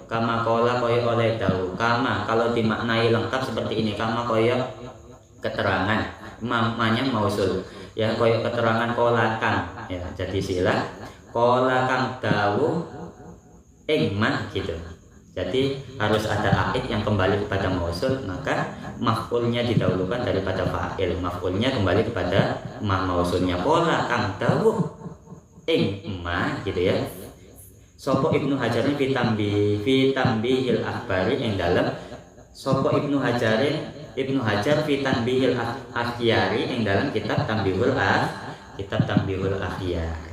kama kala kaya oleh dawuh kama kalau dimaknai lengkap seperti ini kama kaya keterangan mamanya mausul ya kaya keterangan kala kang ya jadi sila kala kang dawuh ing man gitu. Jadi harus ada aid yang kembali kepada mausul, maka maf'ulnya didahulukan daripada fa'il. Maf'ulnya kembali kepada mausulnya. Pola kang dawuh ing ma gitu ya. Sopo Ibnu Hajarin fi tambihil akhbari ing dalam sopo Ibnu Hajar fi tanbihil akhyari ing dalam kitab Tambihul Akhyar.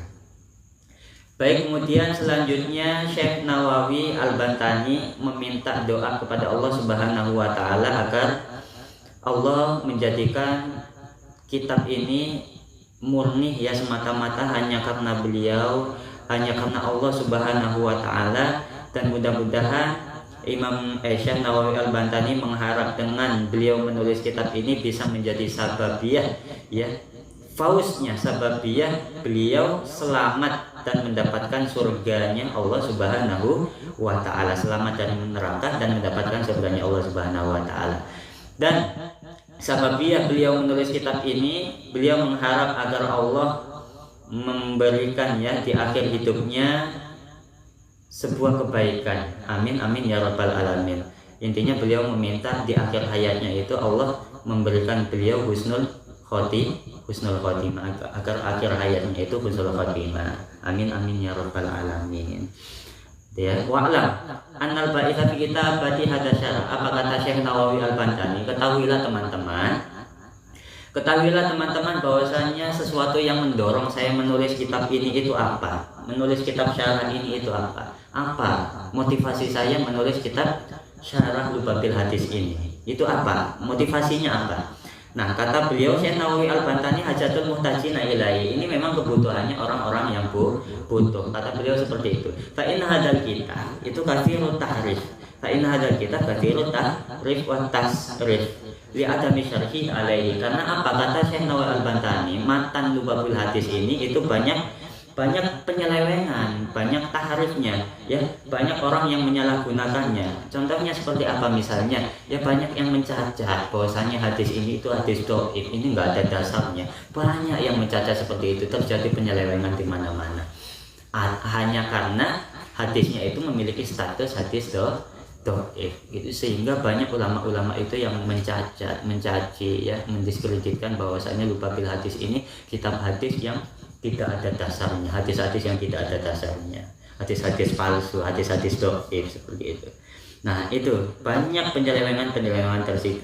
Baik, kemudian selanjutnya Syekh Nawawi Al-Bantani meminta doa kepada Allah Subhanahu wa taala agar Allah menjadikan kitab ini murni ya semata-mata hanya karena beliau, hanya karena Allah Subhanahu wa taala, dan mudah-mudahan Syekh Nawawi Al-Bantani mengharap dengan beliau menulis kitab ini bisa menjadi sababiyah ya fausnya sababiyah beliau selamat dan mendapatkan surganya Allah Subhanahu wa taala, selamat dari neraka dan mendapatkan surganya Allah Subhanahu wa taala. Dan sababiyah beliau menulis kitab ini, beliau mengharap agar Allah memberikannya di akhir hidupnya sebuah kebaikan. Amin amin ya rabbal alamin. Intinya beliau meminta di akhir hayatnya itu Allah memberikan beliau husnul khotimah agar akhir hayatnya itu husnul khotimah. Amin amin ya rabbal alamin. Ya, wa'lam annal ba'itha fi kitabati hadasyara. Apa kata Syekh Nawawi Al-Bantani? Ketahuilah teman-teman, Ketahuilah teman-teman bahwasanya sesuatu yang mendorong saya menulis kitab ini itu apa? Menulis kitab syarah ini itu apa? Apa motivasi saya menulis kitab syarah Lubabil Hadis ini? Itu apa? Motivasinya apa? Nah, kata beliau Syekh Nawawi Al-Bantani hajatul muhtajina ilaihi. Ini memang kebutuhannya orang-orang yang butuh. Kata beliau seperti itu. Fa inna hadzal kitab itu katsirut tahrif. Fa inna hadzal kitab katsirut tahrif wa tasrif. Li adami syarhi alaihi. Karena apa? Kata Syekh Nawawi Al-Bantani, matan Lubabil Hadis ini itu banyak penyelewengan, banyak tahrifnya, ya, banyak orang yang menyalahgunakannya. Contohnya seperti apa misalnya? Ya banyak yang mencacat bahwasanya hadis ini itu hadis dhaif, ini enggak ada dasarnya. Banyak yang mencacat seperti itu, terjadi penyelewengan di mana-mana. Hanya karena hadisnya itu memiliki status hadis dhaif itu, sehingga banyak ulama-ulama itu yang mencaci, ya, mendiskreditkan bahwasanya Lubabil Hadis ini kitab hadis yang tidak ada dasarnya, hadis-hadis yang tidak ada dasarnya, hadis-hadis palsu, hadis-hadis dhaif seperti itu. Nah, itu banyak penyelewengan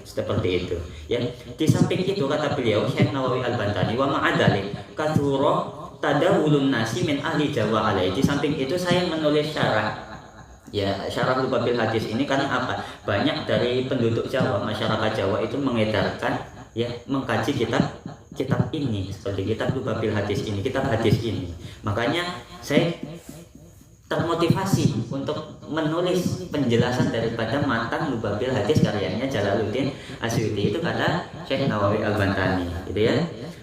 seperti itu, ya. Di samping itu kata beliau Syekh Nawawi Al-Bantani, wa ma'adalik katsura tadawulun nasi min ahli Jawa alaihi. Di samping itu saya menulis syarah, ya, syarah Lubabil Hadis ini karena apa? Banyak dari penduduk Jawa, masyarakat Jawa itu mengedarkan, ya, mengkaji kitab ini, seperti kitab Lubabil Hadis ini, kitab hadis ini. Makanya saya termotivasi untuk menulis penjelasan daripada matan Lubabil Hadis karyanya Jalaluddin Asyuti. Itu kata Syekh Nawawi Al-Bantani, gitu ya.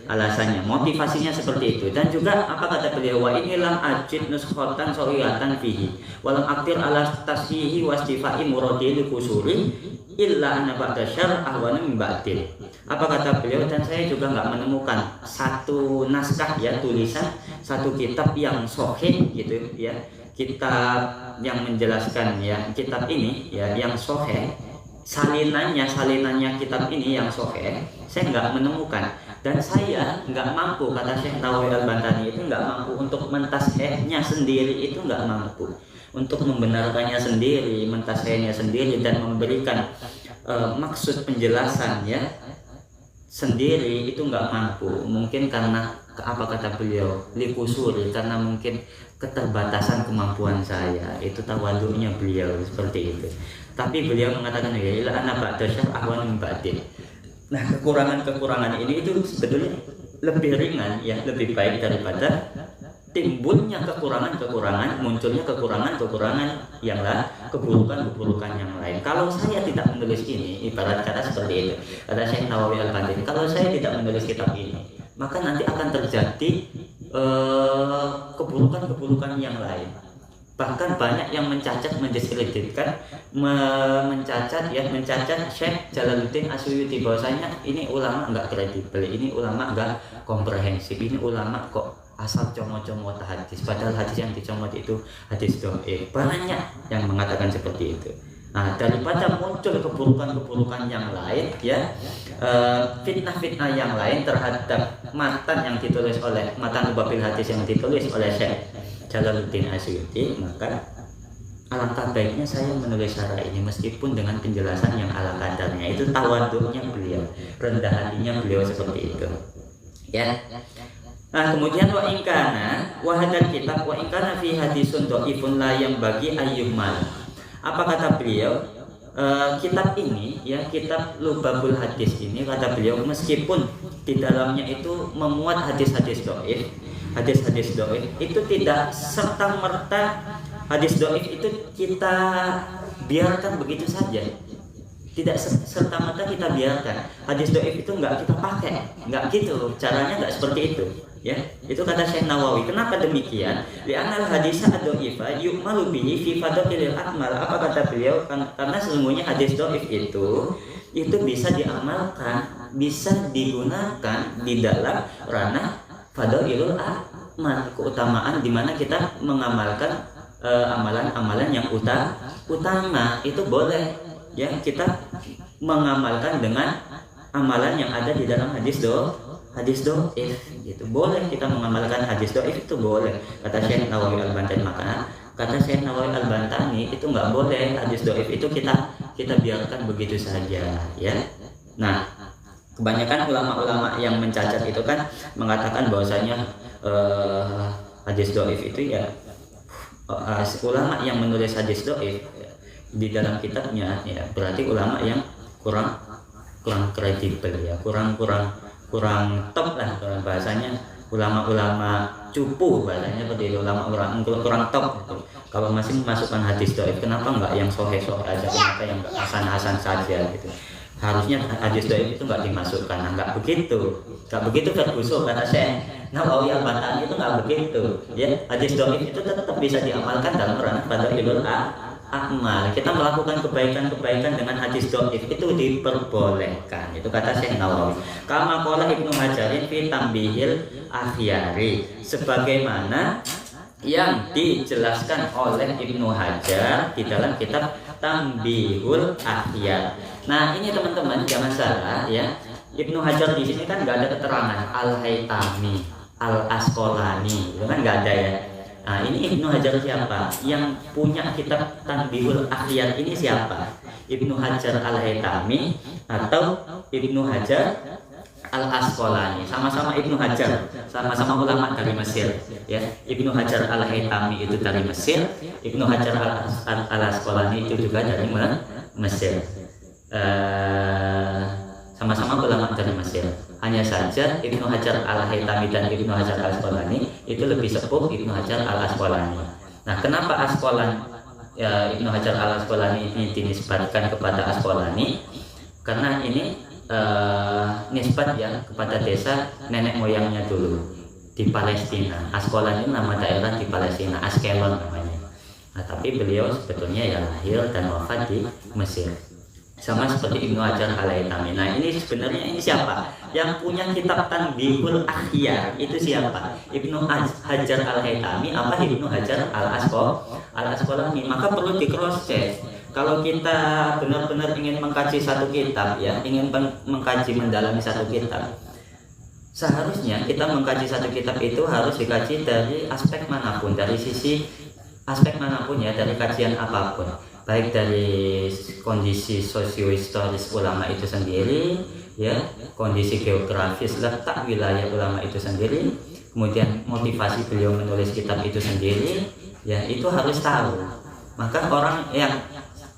Alasannya, motivasinya seperti itu. Dan juga apa kata beliau, wa inilam ajid nuskhatan sawiyatan fihi walam aktir ala tashihi wastifai muradi kusuri illa anna ba'da syar ahwana min ba'dil. Apa kata beliau, dan saya juga nggak menemukan satu naskah, ya, tulisan satu kitab yang sahih, gitu ya, kitab yang menjelaskan, ya, kitab ini, ya, yang sahih, salinannya kitab ini yang sahih, saya nggak menemukan. Dan saya nggak mampu, kata Syekh Nawawi Al-Bantani itu nggak mampu untuk mentashehnya sendiri, itu nggak mampu untuk membenarkannya sendiri, mentashehnya sendiri dan memberikan maksud penjelasannya sendiri, itu nggak mampu. Mungkin karena apa kata beliau, likusuri, karena mungkin keterbatasan kemampuan saya, itu tawadhu'nya beliau seperti itu. Tapi beliau mengatakan, ya ila ana ba'da syar ahwan min ba'dil. Nah, kekurangan ini itu sebetulnya lebih ringan, ya, lebih baik daripada timbulnya kekurangan, munculnya kekurangan yang lain, keburukan yang lain. Kalau saya tidak menulis ini, ibarat kata seperti itu, kata Syekh Nawawi Al-Bantani, kalau saya tidak menulis kitab ini, maka nanti akan terjadi keburukan yang lain. Bahkan banyak yang mencacat, mendiskreditkan, mencacat Syekh Jalaluddin Asyuti, bahwasanya ini ulama enggak kredibel, ini ulama enggak komprehensif, ini ulama kok asal comot-comot hadis, padahal hadis yang dicomot itu hadis dhaif. Banyak yang mengatakan seperti itu. Nah, daripada muncul keburukan yang lain, ya, fitnah yang lain terhadap matan yang ditulis oleh matan Lubabil Hadis yang ditulis oleh Syekh Jalaluddin Asyuti, maka alangkah baiknya saya menulis syarah ini meskipun dengan penjelasan yang ala kadarnya. Itu tawadhu'nya beliau, rendah hatinya beliau seperti itu, ya. Nah, kemudian wa ingkana wa hadzal kitab wa ingkana fi hadisun dhaifun la yang bagi ayyumal. Apa kata beliau? Kitab ini, ya, kitab Lubabul Hadis ini, kata beliau, meskipun di dalamnya itu memuat hadis-hadis dhaif, itu tidak serta merta hadis dhaif itu kita biarkan begitu saja. Tidak serta merta kita biarkan hadis dhaif itu enggak kita pakai, enggak gitu. Caranya enggak seperti itu, ya. Itu kata Syekh Nawawi. Kenapa demikian? Li'anal hadisa ad-dhaifa yu'malu bihi fi fadailil akmal. Apa kata beliau? Karena sesungguhnya hadis dhaif itu bisa diamalkan, bisa digunakan di dalam ranah fadailul amal, keutamaan di mana kita mengamalkan amalan-amalan yang utama. Itu boleh, ya, kita mengamalkan dengan amalan yang ada di dalam hadis dhaif gitu. Boleh kita mengamalkan hadis dhaif, itu boleh, kata Syekh Nawawi Al-Bantani. Maka kata Syekh Nawawi Al-Bantani itu nggak boleh hadis dhaif itu kita biarkan begitu saja, ya. Nah, kebanyakan ulama-ulama yang mencacat itu kan mengatakan bahwasanya hadis dhaif itu ya ulama yang menulis hadis dhaif di dalam kitabnya ya berarti ulama yang kurang kredibel ya, kurang top lah bahasanya, ulama-ulama cupu bahasanya seperti itu, ulama-ulama kurang top gitu. Kalau masih memasukkan hadis dhaif, kenapa enggak yang sohe-sohe aja, kenapa yang enggak hasan-hasan saja gitu. Harusnya hadis dhaif itu enggak dimasukkan. Nah, enggak begitu tergusur kata saya. Nawawi Al-Batani itu enggak begitu ya. Hadis dhaif itu tetap bisa diamalkan dalam ranah fadailul amal. Kita melakukan kebaikan-kebaikan dengan hadis dhaif itu diperbolehkan. Itu kata Syekh Nawawi. Kama qala Ibnu Hajarin fi Tambihil Akhyari, sebagaimana yang dijelaskan oleh Ibnu Hajar di dalam kitab Tambihul Akhyar. Nah, ini teman-teman jangan salah ya. Ibnu Hajar di sini kan nggak ada keterangan Al-Haytami, Al-Asqalani, itu kan nggak ada ya. Nah, ini Ibnu Hajar siapa? Yang punya kitab Tambihul Akhyar ini siapa? Ibnu Hajar Al-Haytami atau Ibnu Hajar Al-Asqalani? Sama-sama Ibnu Hajar, sama-sama ulama dari Mesir ya. Ibnu Hajar Al-Haytami itu dari Mesir, Ibnu Hajar Al-Asqalani itu juga dari Mesir. Sama-sama ulama dari Mesir. Hanya saja Ibnu Hajar Al-Haytami dan Ibnu Hajar Al-Asqalani itu lebih sepuh Ibnu Hajar Al-Asqalani. Nah, kenapa Ibnu Hajar Al-Asqalani ini dinisbatkan kepada Asqalani? Karena ini nisbat ya kepada desa nenek moyangnya dulu di Palestina. Asqalani itu nama daerah di Palestina, Askelon namanya. Nah, tapi beliau sebetulnya ya lahir dan wafat di Mesir. Sama seperti Ibnu Hajar Al-Haytami. Nah, ini sebenarnya ini siapa? Yang punya kitab Tambihul Akhyar itu siapa? Ibnu Hajar Al-Haytami apa Ibnu Hajar Al-Asqalani? Maka perlu di cross check. Kalau kita benar-benar ingin mengkaji satu kitab ya, ingin mengkaji mendalami satu kitab, seharusnya kita mengkaji satu kitab itu harus dikaji dari aspek manapun, dari sisi aspek manapun ya, dari kajian apapun. Baik dari kondisi sosiohistoris ulama itu sendiri ya, kondisi geografis letak wilayah ulama itu sendiri, kemudian motivasi beliau menulis kitab itu sendiri ya, itu harus tahu. Maka orang yang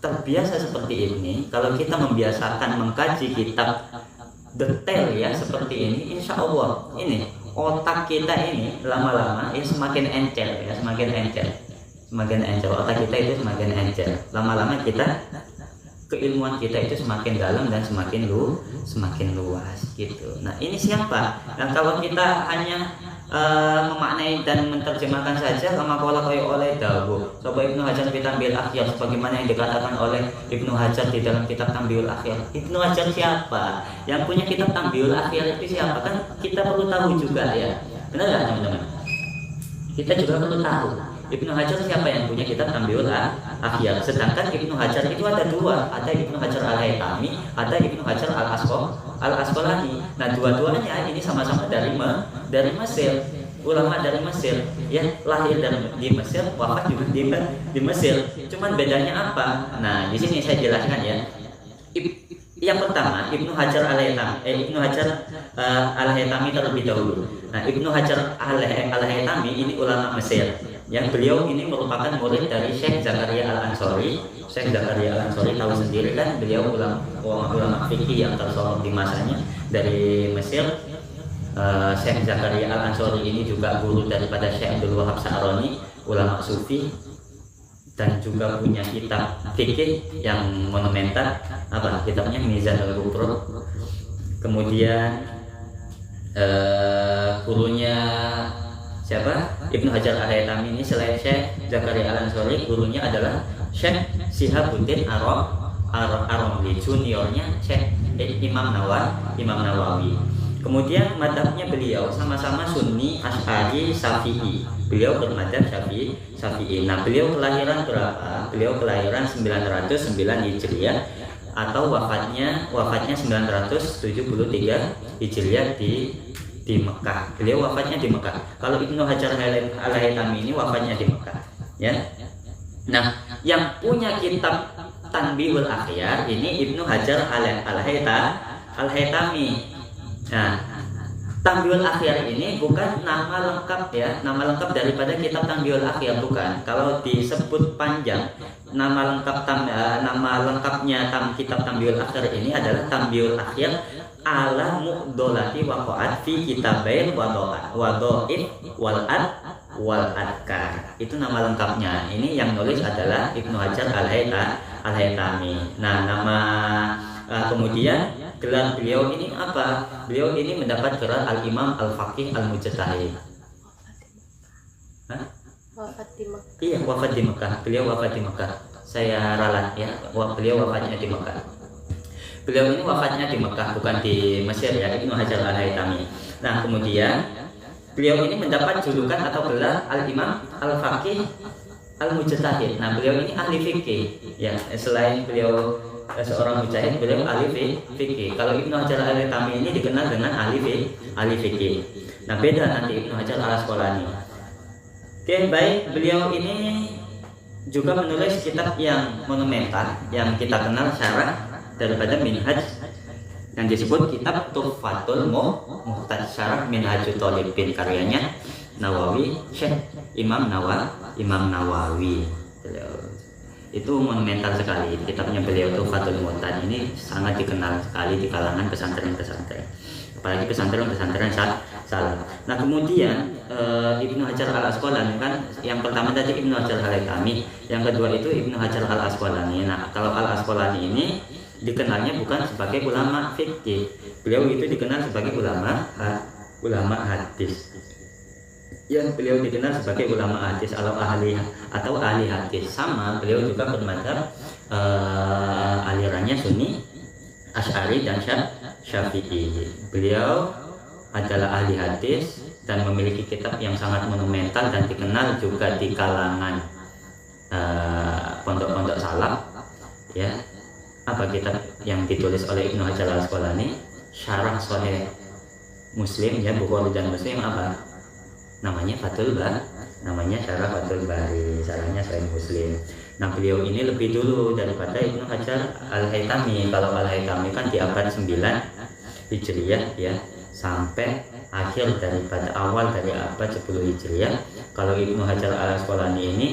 terbiasa seperti ini, kalau kita membiasakan mengkaji kitab detail ya seperti ini, insya Allah ini otak kita ini lama-lama ya semakin encer ya, semakin encer otak kita itu semakin encer. Lama-lama kita keilmuan kita itu semakin dalam dan semakin luas gitu. Nah, ini siapa? Dan kalau kita hanya memaknai dan menerjemahkan saja kama qala oleh dawuh sapa Ibnu Hajar fi Tambihul Akhyar, sebagaimana yang dikatakan oleh Ibnu Hajar di dalam kitab Tambihul Akhyar. Ibnu Hajar siapa? Yang punya kitab Tambihul Akhyar itu siapa? Kan kita perlu tahu juga ya. Benar enggak teman-teman? Kita juga perlu tahu Ibnu Hajar siapa yang punya kitab Tambihul Akhyar. Sedangkan Ibnu Hajar itu ada dua, ada Ibnu Hajar Al-Haytami, ada Ibnu Hajar Al-Asqalani. Nah, dua-duanya ini sama-sama dari Mesir, ulama dari Mesir ya, lahir di Mesir, wafat juga di Mesir. Cuman bedanya apa? Nah, di sini saya jelaskan ya. Yang pertama, Ibnu Hajar Al-Haytami terlebih dahulu. Nah, Ibnu Hajar Al-Haytami ini ulama Mesir. Yang beliau ini merupakan murid dari Syekh Zakaria Al-Ansori. Syekh Zakaria Al-Ansori tahu sendiri kan, beliau ulama fikih yang tersohor di masanya dari Mesir. Syekh Zakaria Al-Ansori ini juga guru daripada Syekh Abdul Wahab Sa'roni, ulama sufi, dan juga punya kitab fikih yang monumental, apa kitabnya Mizan al-Kubra. Kemudian gurunya siapa? Ibnu Hajar Al-Haytami ini selain Syekh Zakaria Al-Ansori, gurunya adalah Syekh Shihabuddin Ar-Ramli, juniornya Syekh Imam Nawawi. Kemudian madhabnya beliau sama-sama Sunni, Asy'ari, Syafi'i. Beliau bermadhab Syafi'i. Nah, beliau kelahiran berapa? Beliau kelahiran 909 Hijriah atau wafatnya 973 Hijriah di Mekah. Beliau wafatnya di Mekah. Kalau Ibnu Hajar Al-Haytami ini wafatnya di Mekah ya. Nah, yang punya kitab Tambihul Akhyar ini Ibnu Hajar Al-Haytami. Nah, Tambiul Akhyar ini bukan nama lengkap ya, nama lengkap daripada kitab Tambiul Akhyar bukan. Kalau disebut panjang, nama lengkapnya kitab Tambiul Akhyar ini adalah Tambiul Akhyar ala mu'dolati waqa'at fi kitabain wado'it wal adkar. Itu nama lengkapnya. Ini yang nulis adalah Ibnu Hajar Al-Haytami. Nah, kemudian gelar beliau ini apa? Beliau ini mendapat gelar Al-Imam Al-Faqih Al-Mujtahid. Wafat di Mekah. Iya, wafat di Mekah. Beliau wafat di Mekah. Saya ralat ya, beliau wafatnya di Mekah. Beliau ini wafatnya di Mekah, bukan di Mesir ya, Ibnu Hajar Al-Haytami. Nah, kemudian beliau ini mendapat julukan atau gelar Al-Imam Al-Faqih Al-Mujtahid. Nah, beliau ini ahli fikih ya. Selain beliau seorang mujtahid, beliau ahli fikih. Kalau Ibnu Hajar Al-Haytami ini dikenal dengan ahli fikih. Nah, beda nanti Ibnu Hajar Al-Asqalani. Oke, baik. Beliau ini juga menulis kitab yang monumental yang kita kenal syarah daripada Minhaj yang disebut kitab Tuhfatul Muhtaj, syarah Minhajut Thalibin, karyanya Nawawi, Syekh Imam Nawawi. Itu monumental sekali kitabnya beliau Tuhfatul Muhtaj. Ini sangat dikenal sekali di kalangan pesantren-pesantren, apalagi pesantren-pesantren salah. Nah, kemudian Ibnu Hajar Al-Asqalani kan yang pertama tadi Ibnu Hajar Al-Haytami, yang kedua itu Ibnu Hajar Al-Asqalani. Nah, kalau Al-Asqalani ini dikenalnya bukan sebagai ulama fikih, beliau itu dikenal sebagai ulama hadis. Yang beliau dikenal sebagai ulama hadis atau ahli hadis. Sama beliau juga bermadzhab alirannya Sunni, Asy'ari dan Syafi'i. Beliau adalah ahli hadis dan memiliki kitab yang sangat monumental dan dikenal juga di kalangan pondok-pondok salaf ya. Apa kitab yang ditulis oleh Ibnu Hajar Al-Asqalani? Syarah Sahih Muslim ya, Bukhari dan Muslim. Apa namanya? Namanya Syarah Fathul Bari, syarahnya Sahih Muslim. Nah, beliau ini lebih dulu daripada Ibnu Hajar Al-Haytami. Kalau Al-Haytami kan di abad 9 Hijriyah ya, sampai akhir daripada awal dari abad 10 Hijriyah. Kalau Ibnu Hajar Al-Asqalani ini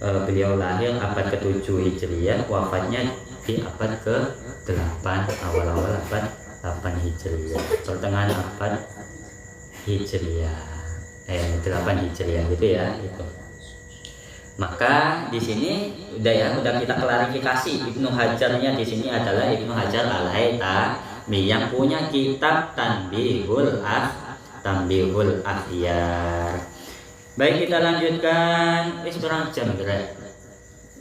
beliau lahir abad ke-7 Hijriyah, wafatnya di abad ke-8, awal-awal abad 8 Hijriyah, pertengahan abad Hijriyah, 8 Hijriyah gitu ya gitu. Maka di sini udah kita klarifikasi, Ibnu Hajarnya di sini adalah Ibnu Hajar Al-Haytami yang punya kitab Tanbihul Akhyar. Baik, kita lanjutkan. Wis kurang jam kira.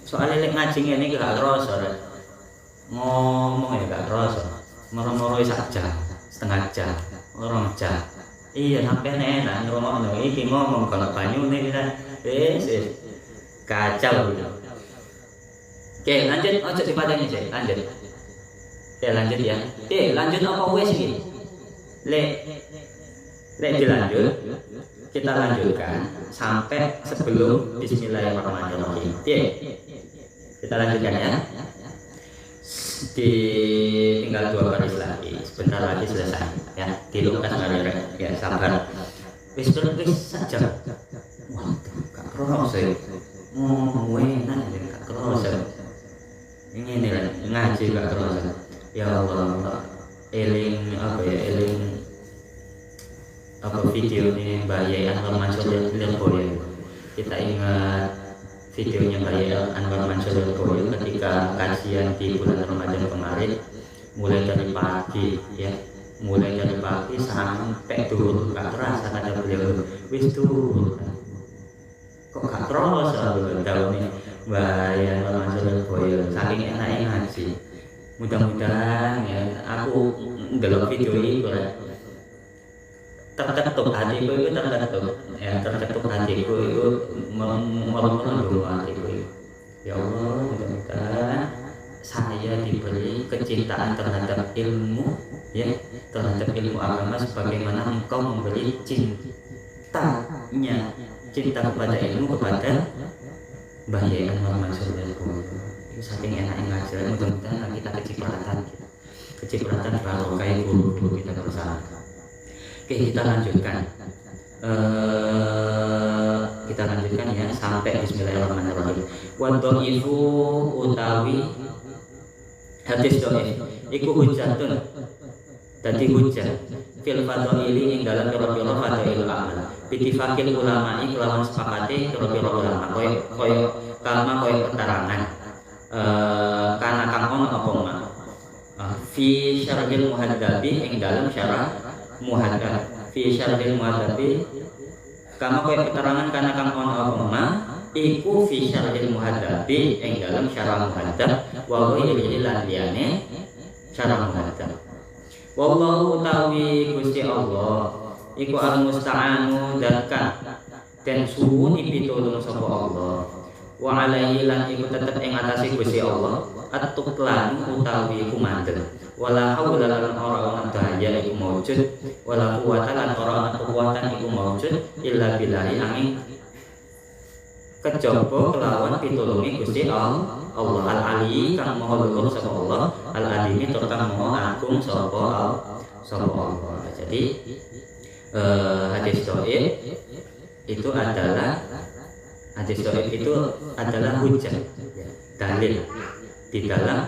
Soalnya ngaji ini gak kerasa, ngomong ya gak kerasa. Moro-moro sak jam, setengah jam, 2 jam. Iya, sampai enak ngomong iki ngomong kalau banyu nih kita. Kacau gitu. Oke, lanjut. Ojo dipateni sih, lanjut. Oke, lanjut ya. Oke, lanjut apa wis iki? Lek dilanjut, kita lanjutkan sampai sebelum Bismillahirrahmanirrahim. Oke, kita lanjutkan ya. Tinggal 2 baris lagi, sebentar lagi selesai ya. Dilungkas bareng ya, sabar. Wis saja. Wah, gak kerasa. Enak gak kerasa. Ini lah ngaji gak kerasa. Ya Allah, eling video ini Mbak Yai Anwar Mansur Lirboyo. Kita ingat videonya Mbak Yai Anwar Mansur Lirboyo ketika kajian di bulan Ramadan kemarin, mulai dari pagi sampai duhur gak terasa kata beliau. Wis duhur kok gak terasa tahun ini Mbak Yai Anwar Mansur Lirboyo, saking enaknya ngaji. Mudah-mudahan ya aku ndelok video itu terketuk hatiku itu terketuk hatiku itu merunduk hatiku. Ya Allah, mudah-mudahan saya diberi kecintaan terhadap ilmu ya, terhadap ilmu agama sebagaimana engkau memberi cinta kepada ilmu kepada Mbah Yai Anwar Mansur Lirboyo. Saking enaknya ngajar, mudah-mudahan kita kecipratan kecipratan barokah guru kita bersama. Oke, kita lanjutkan. Kita lanjutkan ya sampai bismillahirrahmanirrahim. Wa dhaifu utawi hadis dhaif iku hujjatun dadi hujjah fil fadhaili ing dalam pira-pira fadhail amal. Bitifakil ulama iki lawan sepakate pira-pira ulama koyo keterangan kana kang ono apa ma fi syarhil muhaddabi ing dalam syarah muhaddab fi syarhil muhaddabi kama koyo keterangan kana kang ono apa ma iku fi syarhil muhaddabi ing dalam syarah muhaddab wa ghairi lan liyane syarah muhaddab. Wallahu utawi Gusti Allah iku al-musta'anu datkan dan suwun pitulung sapa Allah. Wa alaihi lan iku tetep ing atase Gusti Allah at-tuklan utawi kumandel. Wala haula lan ora ana daya iku maujud wala quwata lan ora ana kekuatan iku maujud illa billahi angin kejaba kelawan pitulunge Gusti Allah al-ali kang maha luhur sapa Allah al-adimi tur kang maha agung sapa Allah. Jadi hadis dhaif itu adalah hujjah dalil di dalam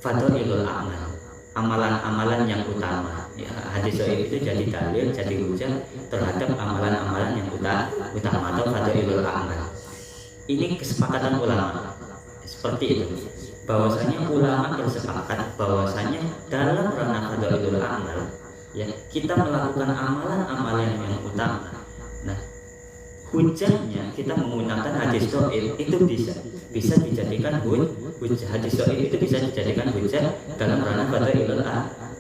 fadhailul amal, amalan-amalan yang utama. Ya, hadis dhaif itu jadi dalil, jadi hujjah terhadap amalan-amalan yang utama atau fadhailul amal. Ini kesepakatan ulama seperti itu. Bahwasanya ulama bersepakat bahwasanya dalam ranah fadhailul amal ya kita melakukan amalan-amalan yang utama. Nah, hujahnya kita menggunakan hadis dhaif itu bisa dijadikan hujah. Hadis dhaif itu bisa dijadikan hujah dalam ranah fadhailul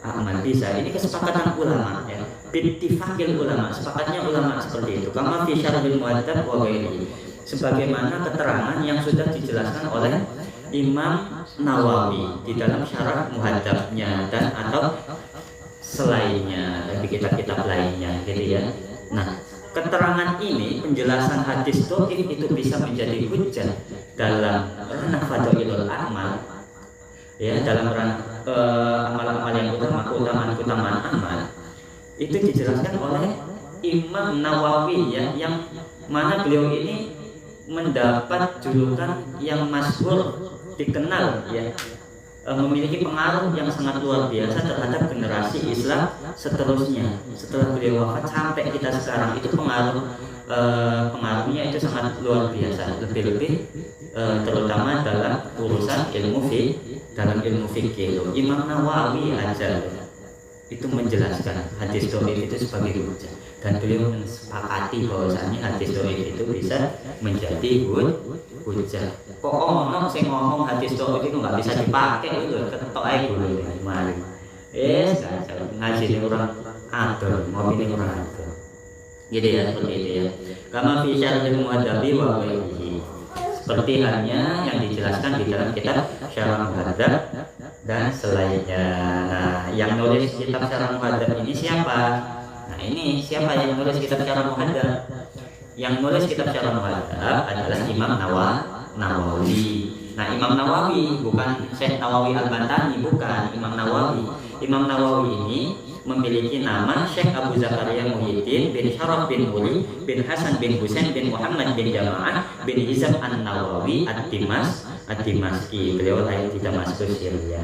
amal bisa. Ini kesepakatan ulama ya. Bittifaqil ulama, sepakatnya ulama seperti itu. Kama fi syarhil muhaddab wa ghairihi. Sebagaimana keterangan yang sudah dijelaskan oleh Imam Nawawi di dalam syarah muhaddabnya dan atau selainnya dari kitab-kitab lainnya gitu ya. Nah, keterangan ini penjelasan hadis dhaif itu bisa menjadi hujjah dalam ranah fadhailul amal ya, dalam ranah amal-amal yang utama, keutamaan amal itu dijelaskan oleh Imam Nawawi ya, yang mana beliau ini mendapat julukan yang masyhur, dikenal ya, memiliki pengaruh yang sangat luar biasa terhadap generasi Islam seterusnya. Setelah beliau wafat sampai kita sekarang itu pengaruhnya itu sangat luar biasa, lebih-lebih terutama dalam urusan ilmu fikih. Imam Nawawi aja itu menjelaskan hadis dhaif itu sebagai hujjah dan beliau mensepakati bahwasanya hadis dhaif itu bisa menjadi hujjah. Kok ono sing ngomong hadis dhaif itu nggak bisa dipakai itu ketok ae guru mari. Ngaji orang atur, ngopi orang atur. Gitu ya, seperti itu ya. Kama fi syarhil muhaddabi wa ghairihi. Seperti halnya yang dijelaskan di dalam kitab Syarah Muhaddab dan selainnya. Nah, yang nulis kitab Syarah Muhaddab ini siapa? Nah, ini siapa yang nulis kitab Syarah Muhaddab? Yang nulis kitab Syarah Muhaddab adalah Imam Nawawi. Nah, Imam Nawawi bukan Syekh Nawawi Al-Bantani, bukan Imam Nawawi. Imam Nawawi ini memiliki nama Syekh Abu Zakaria Muhyiddin bin Syaraf bin Uli bin Hasan bin Husain bin Muhammad bin Jama'ah bin Hizam An-Nawawi Ad-Dimashqi. Beliau lahir di Damaskus, Syria.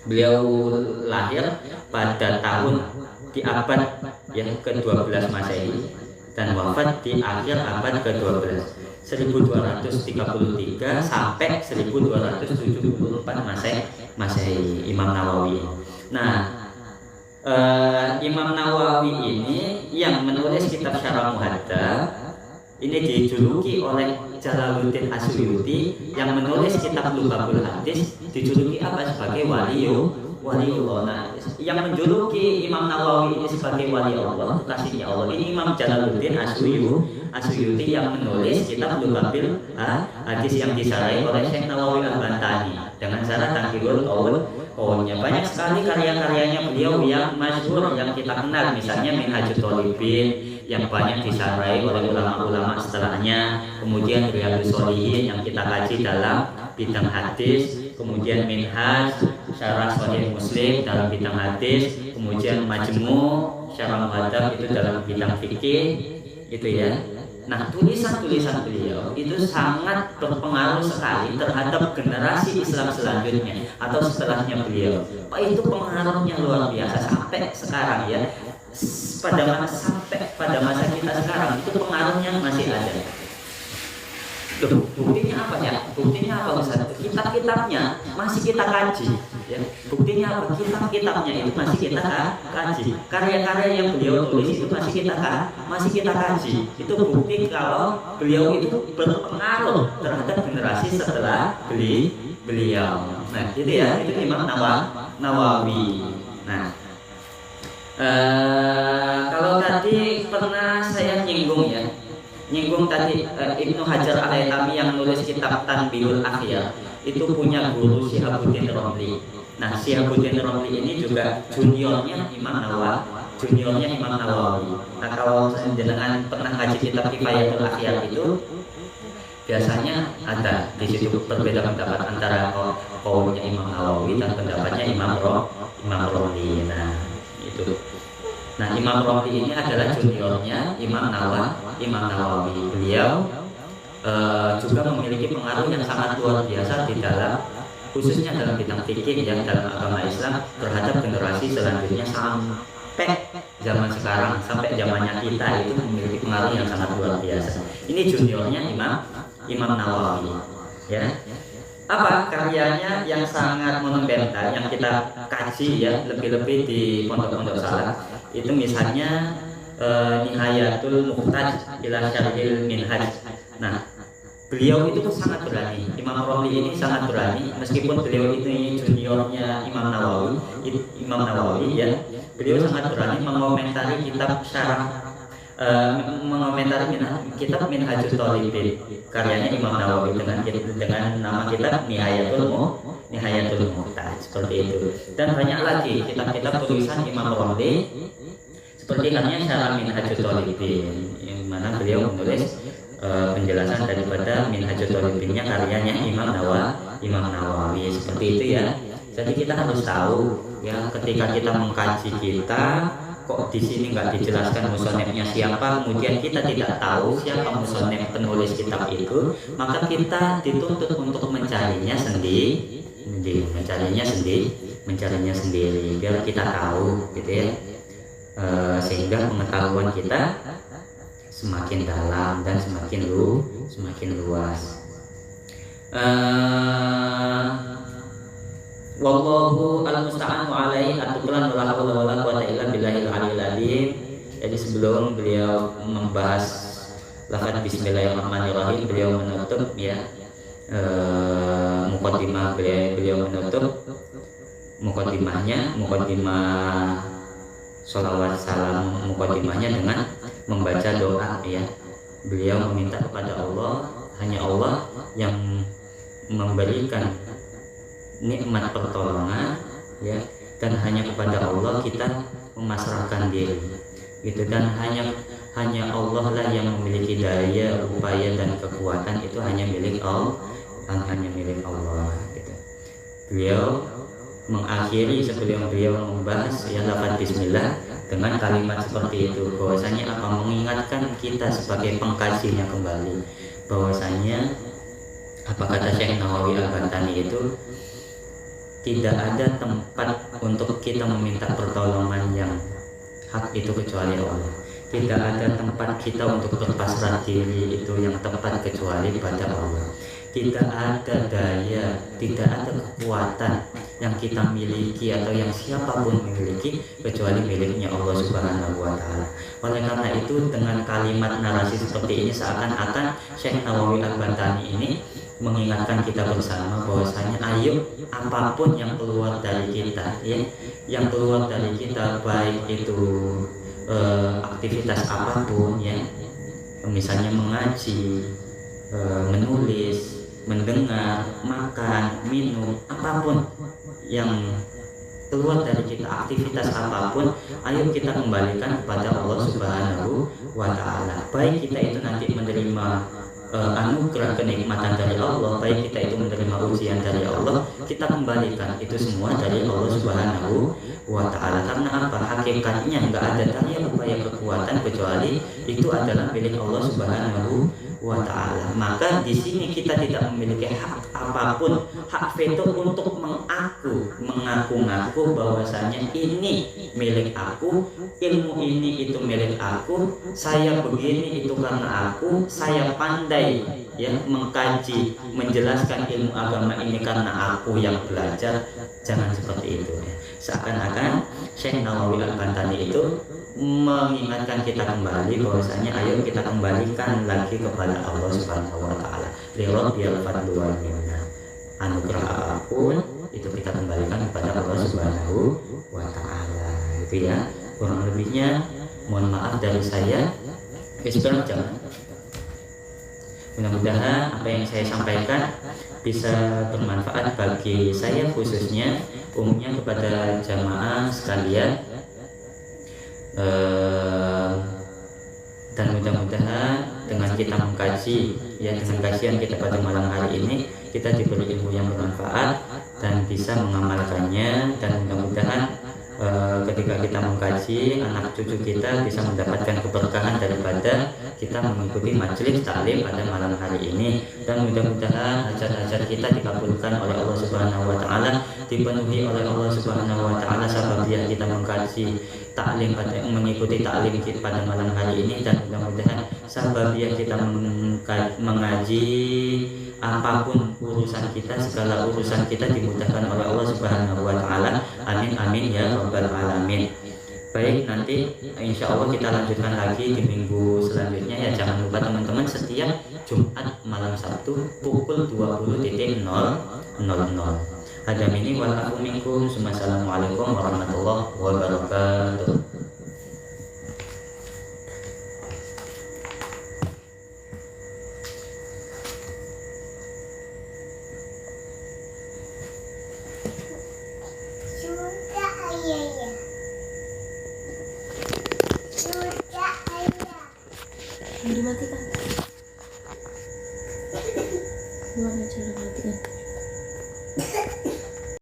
Beliau lahir pada tahun di abad yang ke-12 Masehi dan wafat di akhir abad ke-12 1233 sampai 1274 Masehi Imam Nawawi. Nah, Imam Nawawi ini yang menulis kitab Syarah Muhaddab ini dijuluki oleh Jalaluddin Asyuyuti yang menulis kitab Lubabul Hadis dijuluki apa? Sebagai waliullah. Nah, yang menjuluki Imam Nawawi ini sebagai wali Allah, kasihnya Allah, ini Imam Jalaluddin Asyuyuti yang menulis kitab Lubabul Hadis yang disarai oleh Syekh Nawawi Al-Bantani dengan syarah Taqiyul Qaulnya. Banyak sekali karya-karyanya beliau yang masyhur yang kita kenal, misalnya Minhajut Thalibin yang banyak disarai oleh ulama-ulama setelahnya, kemudian Riyadhus Shalihin yang kita kaji dalam bidang hadis, kemudian minhaj, syarah sahih Muslim dalam bidang hadis, kemudian majmu' syarah muhadzab itu dalam bidang fikih, gitu ya. Nah, tulisan-tulisan beliau itu sangat berpengaruh sekali terhadap generasi Islam selanjutnya atau setelahnya beliau. Itu pengaruhnya luar biasa sampai sekarang ya. Sampai pada masa kita sekarang itu pengaruhnya masih ada. Loh, buktinya apa ya? Buktinya apa Ustaz? Kitab-kitabnya masih kita kaji ya. Buktinya apa? Kitab-kitabnya itu masih kita kaji. Karya-karya yang beliau tulis itu masih kita kaji. Itu bukti kalau beliau itu berpengaruh terhadap generasi setelah beliau. Nah, gitu ya. Itu Imam Nawawi. Nah, kalau tadi pernah saya nyinggung tadi Ibnu Hajar Al-Haytami yang nulis kitab Tanbihul Akhyar itu punya guru Syihabuddin Romli. Nah, Syihabuddin Romli ini juga juniornya Imam Nawawi. Nah, kalau jenengan pernah ngaji kitab Kifayatul Akhyar itu biasanya ada di situ perbedaan pendapat antara kaulnya Imam Nawawi dan pendapatnya Imam Romli. Nah, itu. Nah, Imam Romli ini adalah juniornya Imam Nawawi. Beliau juga memiliki pengaruh yang sangat luar biasa di dalam, khususnya dalam bidang fikih yang dalam agama Islam terhadap generasi selanjutnya sampai zaman sekarang, sampai zamannya kita itu memiliki pengaruh yang sangat luar biasa. Ini juniornya Imam Nawawi, ya. Apa karyanya yang sangat monumental yang kita kaji ya, lebih-lebih di pondok-pondok salaf itu misalnya Nihayatul Muhtaj ila Syarhil Minhaj. Nah, beliau itu sangat berani. Imam Romli ini sangat berani meskipun beliau itu juniornya Imam Nawawi ya. Beliau sangat berani mengomentari kitab syarah mengomentari kitab Minhajul Thalibin karyanya Imam Nawawi dengan nama kitab Nihayatul Muhtaj seperti itu. Dan banyak lagi kitab-kitab tulisan Imam Romli seperti halnya Syarah Minhajul Thalibin yang mana beliau menulis penjelasan daripada Minhajul Thalibinnya karyanya Imam Nawawi seperti itu ya. Jadi kita harus tahu ya, ketika kita mengkaji kok di sini nggak dijelaskan musonefnya siapa, kemudian kita tidak tahu siapa musonef penulis kitab itu, maka kita dituntut untuk mencarinya sendiri, biar kita tahu, gitu ya, sehingga pengetahuan kita semakin dalam dan semakin luas. Wallahu al-musta'an wa alaihi atuqlan wa la haula wa la quwwata illa billahil aliyil azim. Jadi sebelum beliau membahas lafaz bismillahirrahmanirrahim, beliau menutup ya muqaddimah beliau menutup muqaddimah sholawat salam muqaddimahnya dengan membaca doa ya. Beliau meminta kepada Allah, hanya Allah yang memberikan nikmat pertolongan ya, dan hanya kepada Allah kita memasrahkan diri gitu, dan hanya Allah lah yang memiliki daya, upaya dan kekuatan, itu hanya milik Allah gitu. Beliau mengakhiri sebelum beliau membahas ya lafaz bismillah dengan kalimat seperti itu, bahwasanya apa, mengingatkan kita sebagai pengkajinya kembali bahwasanya apa kata Syekh Nawawi Al-Bantani itu, tidak ada tempat untuk kita meminta pertolongan yang hak itu kecuali Allah. Tidak ada tempat kita untuk berpasrah diri itu yang tepat kecuali pada Allah. Tidak ada daya, tidak ada kekuatan yang kita miliki atau yang siapapun miliki kecuali miliknya Allah Subhanahu wa Ta'ala. Oleh karena itu, dengan kalimat narasi seperti ini seakan-akan Syekh Nawawi Al-Bantani ini mengingatkan kita bersama bahwasanya ayo, apapun yang keluar dari kita ya, yang keluar dari kita, baik itu aktivitas apapun ya, misalnya mengaji, menulis, mendengar, makan, minum, apapun yang keluar dari kita, aktivitas apapun, ayo kita kembalikan kepada Allah Subhanahu wa Ta'ala. Baik kita itu nanti menerima anugerah kenikmatan dari Allah, baik kita itu menerima ujian dari Allah, kita kembalikan itu semua dari Allah Subhanahu wa Ta'ala. Karena apa? Hakikatnya nggak ada daya upaya kekuatan kecuali itu adalah milik Allah Subhanahu wa Ta'ala. Maka di sini kita tidak memiliki hak apapun, hak veto untuk mengaku-ngaku bahwasanya ini milik aku, ilmu ini itu milik aku, saya begini itu karena aku, saya pandai ya mengkaji, menjelaskan ilmu agama ini karena aku yang belajar. Jangan seperti itu ya. Seakan-akan Syekh Nawawi Al-Bantani itu mengingatkan kita kembali bahwasanya ayo kita kembalikan lagi kepada Allah Subhanahu wa Ta'ala. Lirabbil fadlu wal minnah. Anugerah apapun itu kita kembalikan kepada Allah Subhanahu wa Ta'ala. Itu ya. Kurang lebihnya mohon maaf dari saya. Jangan. Mudah-mudahan apa yang saya sampaikan bisa bermanfaat bagi saya khususnya, umumnya kepada jamaah sekalian. Dan mudah-mudahan dengan kita mengkaji ya, dengan kajian kita pada malam hari ini kita diberi ilmu yang bermanfaat dan bisa mengamalkannya, dan mudah-mudahan ketika kita mengkaji, anak cucu kita bisa mendapatkan keberkahan daripada kita mengikuti majelis taklim pada malam hari ini. Dan mudah-mudahan hajat-hajat kita dikabulkan oleh Allah Subhanahu wa Ta'ala, dipenuhi oleh Allah Subhanahu wa Ta'ala sababiah kita mengkaji taklim mengikuti taklim kita pada malam hari ini. Dan mudah-mudahan sababiah kita mengaji apapun urusan kita, segala urusan kita dimudahkan oleh Allah Subhanahu wa Ta'ala. Amin amin ya rabbal alamin. Baik, nanti insya Allah kita lanjutkan lagi di minggu selanjutnya ya. Jangan lupa teman-teman, setiap Jumat malam Sabtu pukul 20.00. Hadza minni wal afu minkum. Assalamualaikum warahmatullahi wabarakatuh. Dimatikan.